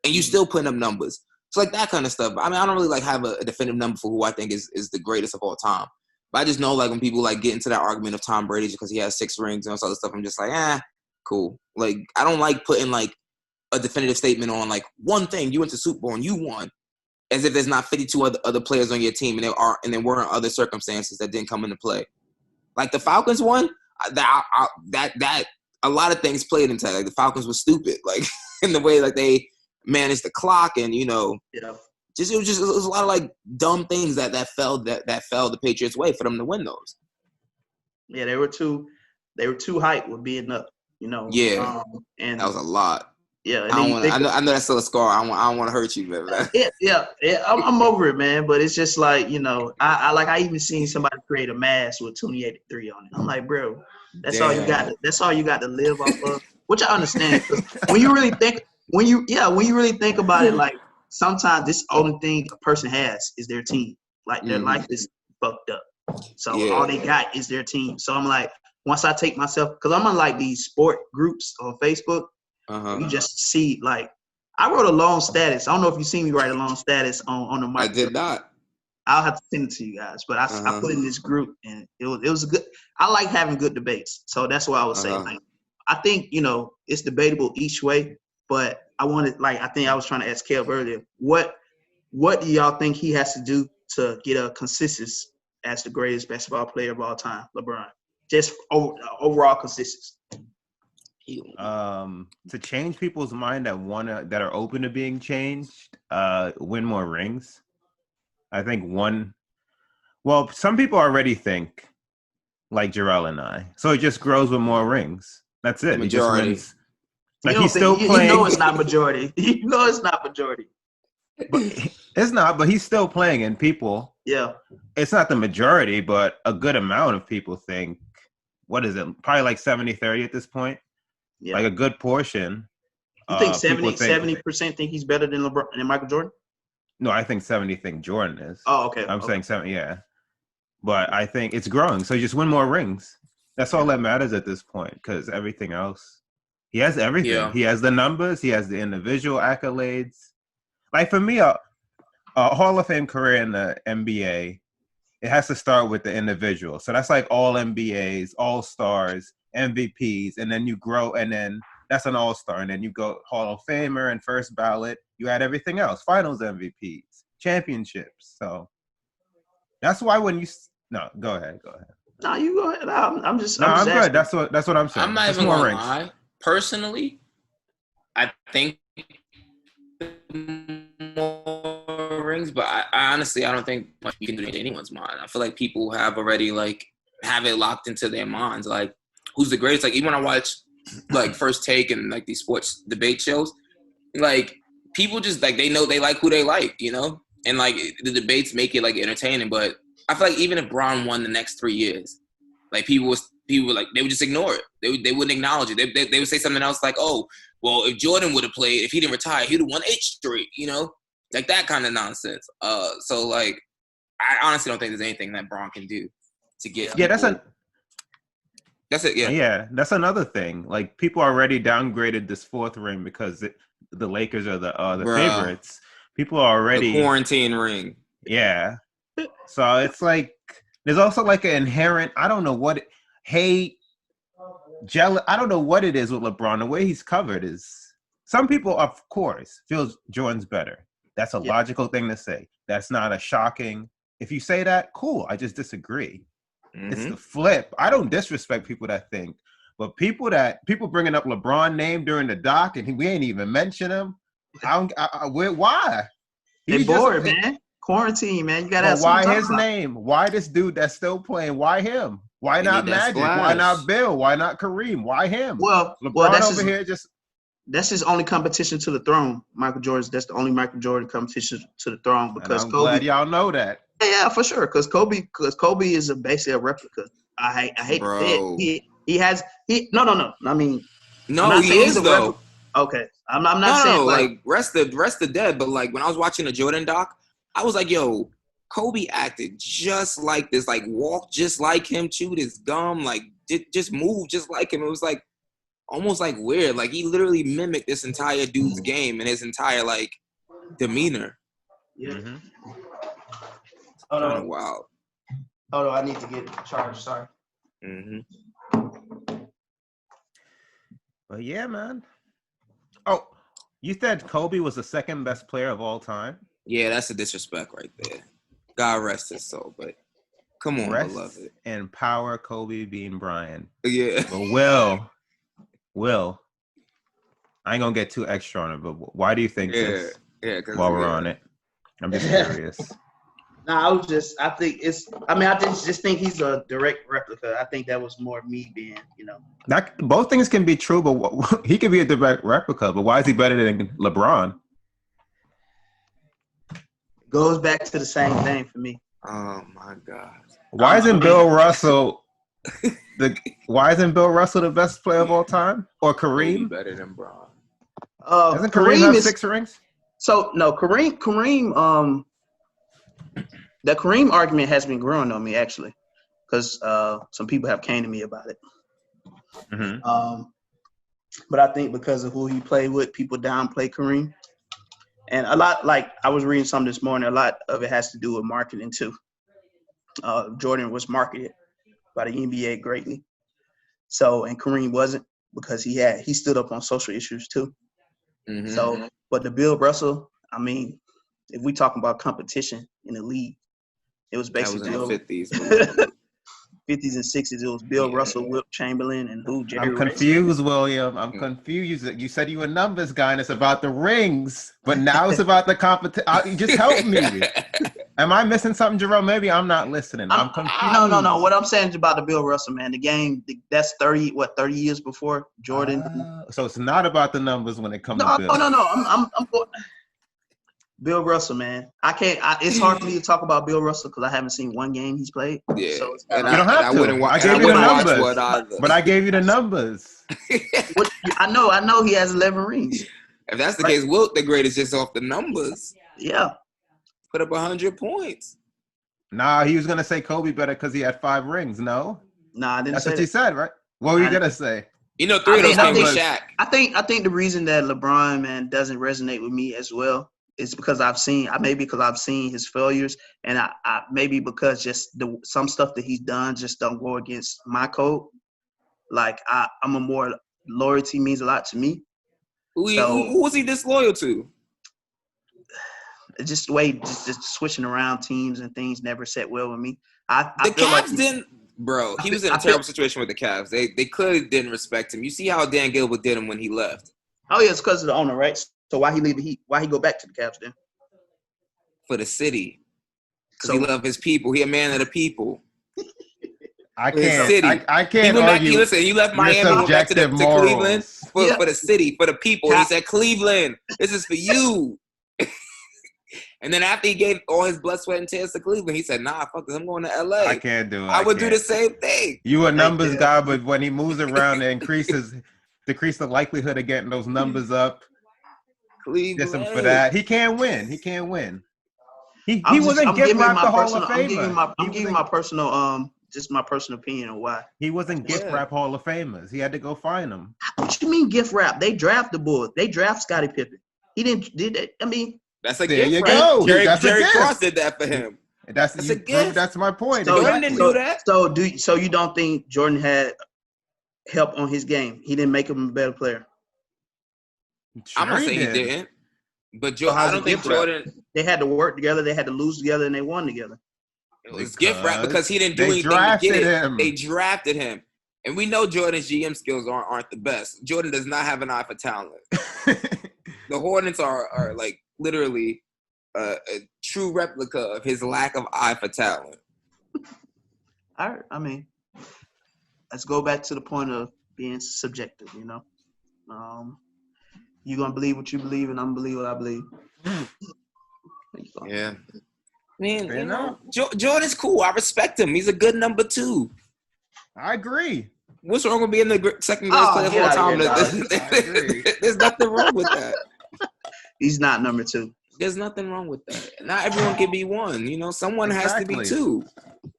and you still putting up numbers. It's like that kind of stuff. I mean, I don't really like have a definitive number for who I think is the greatest of all time. But I just know like when people like get into that argument of Tom Brady because he has 6 rings and all this other stuff, I'm just like, cool. Like I don't like putting like a definitive statement on like one thing. You went to Super Bowl and you won, as if there's not 52 other players on your team and there weren't other circumstances that didn't come into play. Like the Falcons won, that a lot of things played into that. Like the Falcons were stupid, like in the way like they managed the clock and it was a lot of like dumb things that fell the Patriots' way for them to win those. Yeah, they were too hyped with being up. And that was a lot. Yeah, I know that's still a scar. I don't want to hurt you, man. Yeah. I'm over it, man. But it's just like I even seen somebody create a mask with 2083 on it. I'm like, bro, that's all you got. That's all you got to live off of. Which I understand. When you really think about it, like sometimes this only thing a person has is their team. Like their life is fucked up. So all they got is their team. So I'm like, once I take myself, because I'm on like these sport groups on Facebook, you just see like I wrote a long status. I don't know if you seen me write a long status on the mic. I did not. I'll have to send it to you guys, but I put in this group and it was good. I like having good debates, so that's what I would say. Like, I think it's debatable each way, but I think I was trying to ask Kev earlier, what do y'all think he has to do to get a consensus as the greatest basketball player of all time, LeBron? Just overall consistency. To change people's mind that are open to being changed, win more rings. I think some people already think like Jarrell and I, so it just grows with more rings. That's it. Majority. He just wins. Like he's still playing. It's not majority. It's not majority. But it's not. But he's still playing, and people. Yeah. It's not the majority, but a good amount of people think. What is it? Probably like 70-30 at this point. Yeah. Like a good portion. You think 70% think he's better than LeBron and Michael Jordan? No, I think 70 think Jordan is. Oh, okay. I'm saying 70, yeah. But I think it's growing. So you just win more rings. That's all that matters at this point, because everything else, he has everything. Yeah. He has the numbers. He has the individual accolades. Like for me, a Hall of Fame career in the NBA, it has to start with the individual. So that's like all NBAs, all stars, MVPs, and then you grow, and then that's an all-star, and then you go Hall of Famer and first ballot. You add everything else, finals MVPs, championships. So that's why go ahead. No, you go ahead. I'm just I'm good. Asking. That's what I'm saying. I'm not even gonna lie. Personally, I think more rings, but I honestly I don't think much you can do to anyone's mind. I feel like people have already like have it locked into their minds. Like, who's the greatest? Like, even when I watch like First Take and like these sports debate shows, like people just like they know they like who they like, you know, and like the debates make it like entertaining. But I feel like even if Bron won the next 3 years, like people would like they would just ignore it. They wouldn't acknowledge it. They would say something else like, oh, well, if Jordan would have played, if he didn't retire, he'd have won 8 straight, you know, like that kind of nonsense. So like I honestly don't think there's anything that Bron can do to get. Yeah, that's it. Yeah. Yeah, that's another thing. Like people already downgraded this 4th ring because the Lakers are the favorites. People are already the quarantine ring. Yeah. So it's like there's also like an inherent I don't know what hate, jealous. I don't know what it is with LeBron. The way he's covered is some people, of course, feels Jordan's better. That's a logical thing to say. That's not a shocking. If you say that, cool. I just disagree. Mm-hmm. It's the flip. I don't disrespect people that think, but people bringing up LeBron name during the doc and we ain't even mention him. Why? They bored, man. Quarantine, man. You gotta have why his name? Why this dude that's still playing? Why him? Why not Magic? Why not Bill? Why not Kareem? Why him? Well, LeBron that's over here just. That's his only competition to the throne. Michael Jordan. That's the only Michael Jordan competition to the throne because I'm Kobe. Glad y'all know that. Yeah, for sure. Because Kobe is basically a replica. I hate to say it. He has. No. I mean, no, he is though. Okay, I'm not saying like rest the dead. But like when I was watching the Jordan doc, I was like, yo, Kobe acted just like this, like walked just like him, chewed his gum, like just moved just like him. It was like almost like weird. Like he literally mimicked this entire dude's game and his entire like demeanor. Yeah. Mm-hmm. Hold on. Wow. Hold on, I need to get charged. Sorry. Mm-hmm. But yeah, man. Oh, you said Kobe was the 2nd best player of all time? Yeah, that's a disrespect right there. God rest his soul, but come on, rest beloved. And power Kobe being Bryant. Yeah. But Will, I ain't gonna get too extra on it, but why do you think this? Yeah, while we're on it. I'm just curious. I just think he's a direct replica. I think that was more me being, you know. Both things can be true, but he could be a direct replica. But why is he better than LeBron? Goes back to the same thing for me. Oh my God. Why isn't Bill Russell the best player of all time? Or Kareem? Better than Bron. Doesn't Kareem have 6 rings? So no, Kareem. The Kareem argument has been growing on me actually, because some people have came to me about it. Mm-hmm. But I think because of who he played with, people downplay Kareem, and a lot. Like I was reading something this morning, a lot of it has to do with marketing too. Jordan was marketed by the NBA greatly, and Kareem wasn't because he stood up on social issues too. Mm-hmm. So, but the Bill Russell, I mean, if we talking about competition in the league, it was basically that was in the 50s. 50s and 60s. It was Bill Russell, Wilt Chamberlain, and Jerry I'm confused, William. I'm confused. You said you were a numbers guy, and it's about the rings, but now it's about the competition. Just help me. Am I missing something, Jerome? Maybe I'm not listening. I'm confused. No. What I'm saying is about the Bill Russell, man. The game, that's 30 years before Jordan. So it's not about the numbers when it comes to Bill. No. I'm going. Bill Russell, man. It's hard for me to talk about Bill Russell because I haven't seen one game he's played. Yeah, so you don't have to. I gave you the numbers. But I gave you the numbers. I know he has 11 rings. If that's the case, Wilt the greatest just off the numbers. Yeah. Put up 100 points. Nah, he was gonna say Kobe better because he had 5 rings. No. Nah, I didn't. That's what he said, right? What were you gonna say? You know, 3 of those came with Shaq. I think the reason that LeBron, man, doesn't resonate with me as well is because I've seen his failures, and I maybe because just some stuff that he's done just don't go against my code. Like I'm a more loyalty means a lot to me. Who was he disloyal to? Just the way just switching around teams and things never set well with me. The Cavs didn't, bro. He was in a terrible situation with the Cavs. They clearly didn't respect him. You see how Dan Gilbert did him when he left. Oh yeah, it's because of the owner, right? So why he leave the Heat? Why he go back to the Cavs then? for the city. Because he loves his people. He a man of the people. I can't. City. I can't he went argue. Back, he left Miami, went back to Cleveland for the city, for the people. He said, Cleveland, this is for you. And then after he gave all his blood, sweat, and tears to Cleveland, he said, nah, fuck this, I'm going to L.A. I can't do it. I would do the same thing. You a numbers guy, but when he moves around, it decrease the likelihood of getting those numbers up. Cleveland. Just him for that. He can't win. He wasn't gift wrapped the Hall of Famer. I'm giving my personal just my personal opinion on why. He wasn't gift wrap Hall of Famers. He had to go find them. What you mean gift wrap? They draft the boy. They draft Scottie Pippen. He didn't did it. I mean, that's a there gift. You go. Jerry Cross did that for him. That's a gift. That's my point. So, Jordan didn't do that. So you don't think Jordan had help on his game? He didn't make him a better player. I'm not saying he didn't. But I don't think Jordan. They had to work together. They had to lose together, and they won together. It was gift wrap because he didn't do anything to get it. They drafted him, and we know Jordan's GM skills aren't the best. Jordan does not have an eye for talent. The Hornets are like literally a true replica of his lack of eye for talent. I mean, let's go back to the point of being subjective. You know, you're gonna believe what you believe, and I'm gonna believe what I believe. Yeah. I mean, you know, Jordan's cool. I respect him. He's a good number 2. I agree. What's wrong with being the second greatest player of all time? There's nothing wrong with that. He's not number 2. There's nothing wrong with that. Not everyone can be 1. You know, someone has to be 2.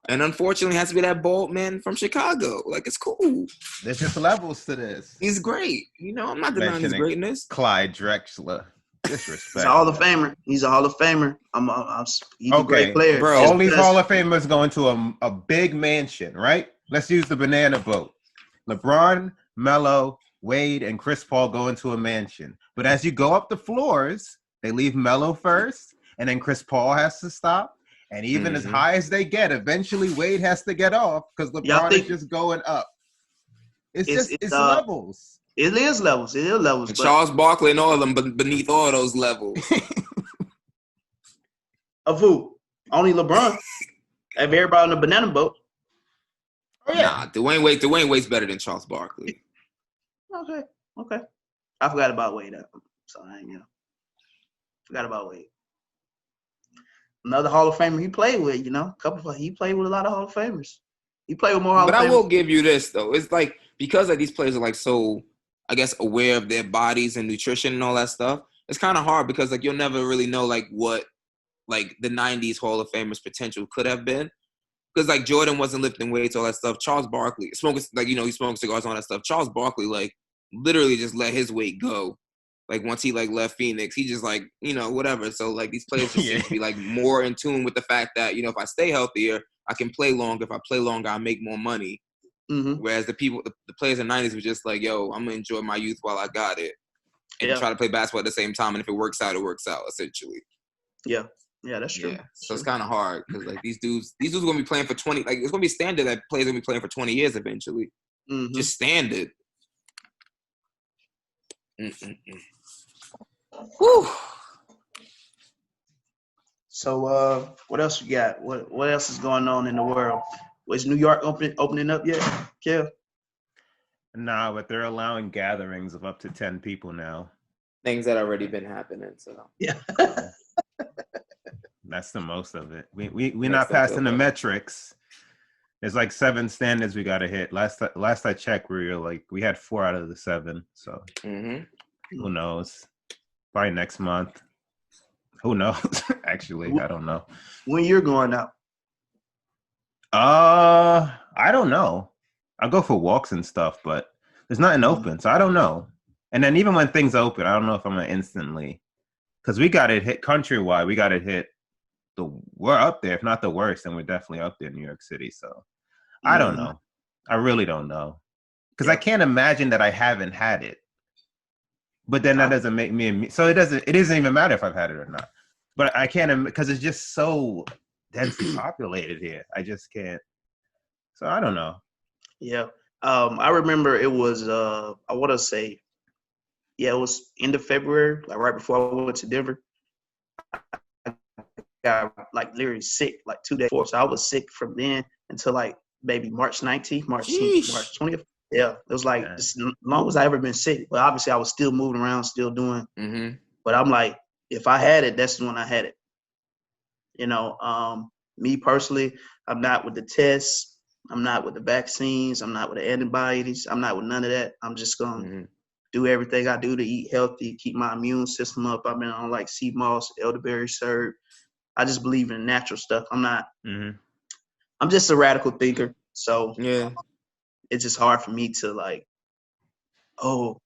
And unfortunately, it has to be that bald man from Chicago. Like, it's cool. There's just levels to this. He's great. You know, I'm not denying his greatness. Clyde Drexler. Disrespect. He's a Hall of Famer. He's a Hall of Famer. He's a great player. Bro, all these Hall of Famers going to a big mansion, right? Let's use the banana boat. LeBron, Melo, Wade, and Chris Paul go into a mansion. But as you go up the floors, they leave Melo first, and then Chris Paul has to stop. And even as high as they get, eventually Wade has to get off because LeBron is just going up. It's levels. It is levels. And Charles Barkley and all of them beneath all those levels. Of who? Only LeBron. Have everybody on the banana boat? Oh, yeah. Nah, Dwayne Wade's better than Charles Barkley. Okay. I forgot about Wade. So forgot about Wade. Another Hall of Famer he played with, you know. He played with a lot of Hall of Famers. He played with more Hall of Famers. But I will give you this though. It's like because like these players are like so, I guess, aware of their bodies and nutrition and all that stuff. It's kind of hard because like you'll never really know like what like the '90s Hall of Famers potential could have been. Because like Jordan wasn't lifting weights, all that stuff. Charles Barkley, he smoked cigars, all that stuff. Charles Barkley like literally just let his weight go. Like once he like left Phoenix, he just like, you know, whatever. So like these players just seem to be like more in tune with the fact that, you know, if I stay healthier, I can play longer. If I play longer, I make more money. Mm-hmm. Whereas the players in the 90s were just like, yo, I'm gonna enjoy my youth while I got it. And try to play basketball at the same time. And if it works out, it works out, essentially. Yeah. Yeah, that's true. Yeah. So it's kind of hard because like these dudes are gonna be playing for 20. Like it's gonna be standard that players are gonna be playing for 20 years eventually. Mm-hmm. Just standard. Whew. So what else you got? What else is going on in the world? Was New York opening up yet, Kev? Nah, but they're allowing gatherings of up to 10 people now. Things that already been happening. So yeah. That's the most of it. We're not passing the metrics. There's like 7 standards we got to hit. Last I checked, we had 4 out of the 7. So who knows? Probably next month. Who knows? Actually, I don't know. When you're going out? I don't know. I go for walks and stuff, but there's nothing open, so I don't know. And then even when things open, I don't know if I'm gonna instantly, because we got it hit countrywide. We got it hit. We're up there, if not the worst, and we're definitely up there in New York City. So I don't know. I really don't know, because I can't imagine that I haven't had it. But then that doesn't make me. So it doesn't even matter if I've had it or not. But I can't, because it's just so densely populated here. I just can't. So I don't know. Yeah. I remember it was, I want to say, it was end of February, like right before I went to Denver. I got like literally sick like 2 days before. So I was sick from then until like maybe March 19th, March 20th. Yeah, it was like as long as I ever been sick. But obviously I was still moving around, still doing. Mm-hmm. But I'm like, if I had it, that's when I had it. You know, me personally, I'm not with the tests. I'm not with the vaccines. I'm not with the antibodies. I'm not with none of that. I'm just going to do everything I do to eat healthy, keep my immune system up. I've been on like sea moss, elderberry syrup. I just believe in natural stuff. I'm not. I'm just a radical thinker. So it's just hard for me to like, oh,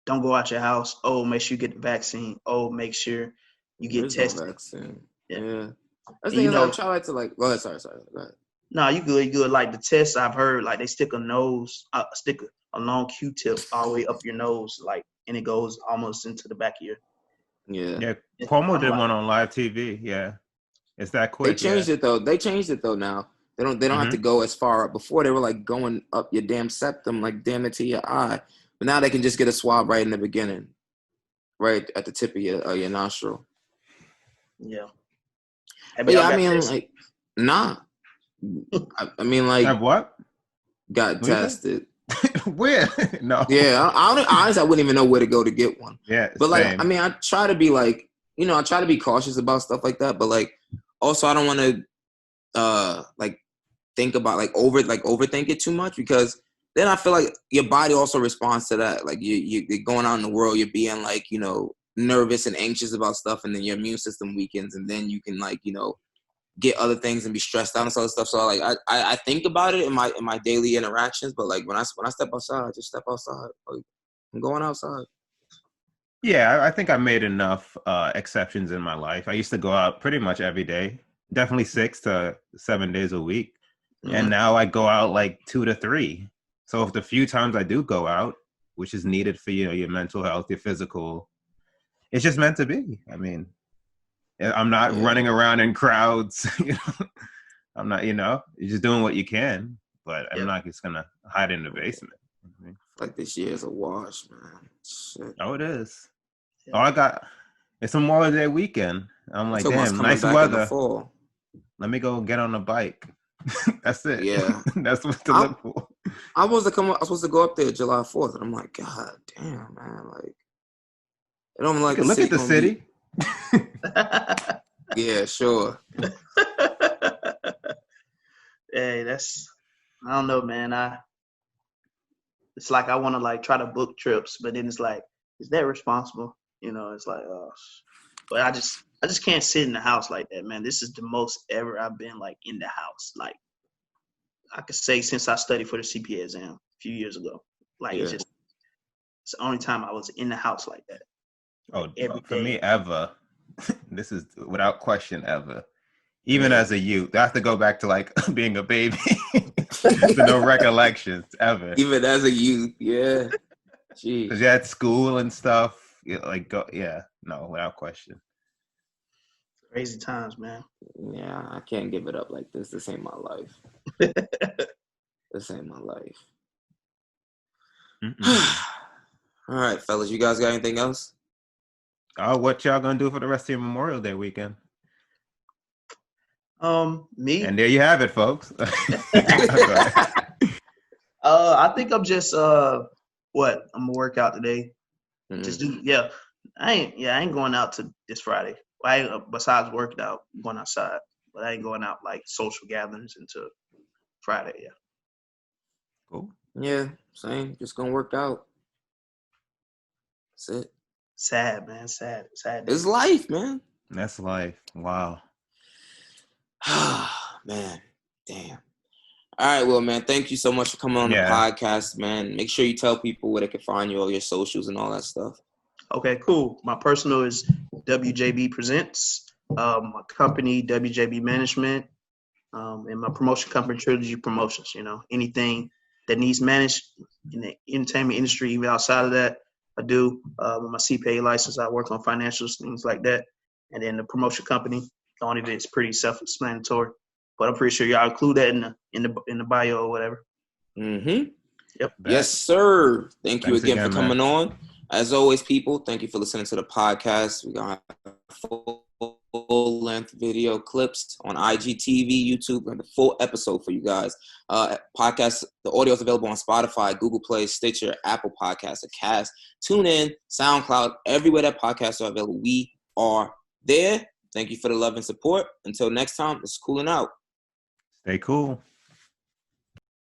don't go out your house. Oh, make sure you get the vaccine. Oh, make sure you get tested. No vaccine. Yeah. That's the thing. I try to like. Go ahead. Sorry. Go ahead. No, you good. You good. Like the tests I've heard, like they stick a long Q-tip all the way up your nose, like, and it goes almost into the back of your. Yeah. Cuomo did one on live TV. Yeah. It's that quick. They changed it though. Now. They don't have to go as far up. Before they were like going up your damn septum, like damn it to your eye. But now they can just get a swab right in the beginning, right at the tip of your nostril. Yeah. But yeah, I mean, like, nah. I mean, like, have what? Got tested. Where? No. Yeah, honestly, I wouldn't even know where to go to get one. Yeah, but like, same. I mean, I try to be like, I try to be cautious about stuff like that. But like, also, I don't want to, like, think about like overthink it too much, because then I feel like your body also responds to that. Like you're going out in the world, you're being like, nervous and anxious about stuff, and then your immune system weakens, and then you can like, get other things and be stressed out and other stuff. So like I think about it in my daily interactions, but like when I step outside, I just step outside. Like, I'm going outside. Yeah, I think I made enough exceptions in my life. I used to go out pretty much every day, definitely 6 to 7 days a week. And now I go out like 2 to 3. So if the few times I do go out, which is needed for, your mental health, your physical, it's just meant to be. I mean, I'm not running around in crowds. I'm not, you're just doing what you can, but I'm not just going to hide in the basement. Like this year is a wash, man. Shit. Oh, it is. It's a Memorial Day weekend. I'm like, damn, nice weather. Let me go get on a bike. That's it. Yeah. That's what to look for. I was supposed to go up there July 4th, and I'm like, God damn, man. Like, I don't like look at the city. Yeah, sure. Hey, I don't know, man. It's like I want to like try to book trips, but then it's like, is that responsible? It's like, but I just can't sit in the house like that, man. This is the most ever I've been like in the house. Like I could say since I studied for the CPA exam a few years ago. Like it's the only time I was in the house like that. Oh, for me, ever. This is without question ever. Even as a youth, I have to go back to like being a baby. To no recollections ever. Even as a youth, yeah. Jeez. Because you had school and stuff. No, without question. Crazy times, man. Yeah, I can't give it up like this. This ain't my life. This ain't my life. All right, fellas, you guys got anything else? What y'all gonna do for the rest of your Memorial Day weekend? Me. And there you have it, folks. I think I'm just I'm gonna work out today. Just I ain't going out to this Friday. Besides working out, I'm going outside, but I ain't going out like social gatherings until Friday. Yeah. Cool. Yeah, same. Just gonna work out. That's it. Sad, man. Sad. It's life, man. That's life. Wow. Man, damn. All right, well, man, thank you so much for coming on the podcast, man. Make sure you tell people where they can find you, all your socials and all that stuff. Okay, cool. My personal is WJB Presents. My company, WJB Management, and my promotion company, Trilogy Promotions. Anything that needs managed in the entertainment industry, even outside of that, I do. With my CPA license, I work on financials, things like that. And then the promotion company, on it is pretty self-explanatory. But I'm pretty sure y'all include that in the bio or whatever. Mm-hmm. Yep. Yes, sir. Thanks you again for coming on. As always, people, thank you for listening to the podcast. We're going to have a full full-length video clips on IGTV, YouTube, and the full episode for you guys. Podcast, the audio is available on Spotify, Google Play, Stitcher, Apple Podcasts, Cast, TuneIn, SoundCloud, everywhere that podcasts are available. We are there. Thank you for the love and support. Until next time, it's Coolin out. Stay cool.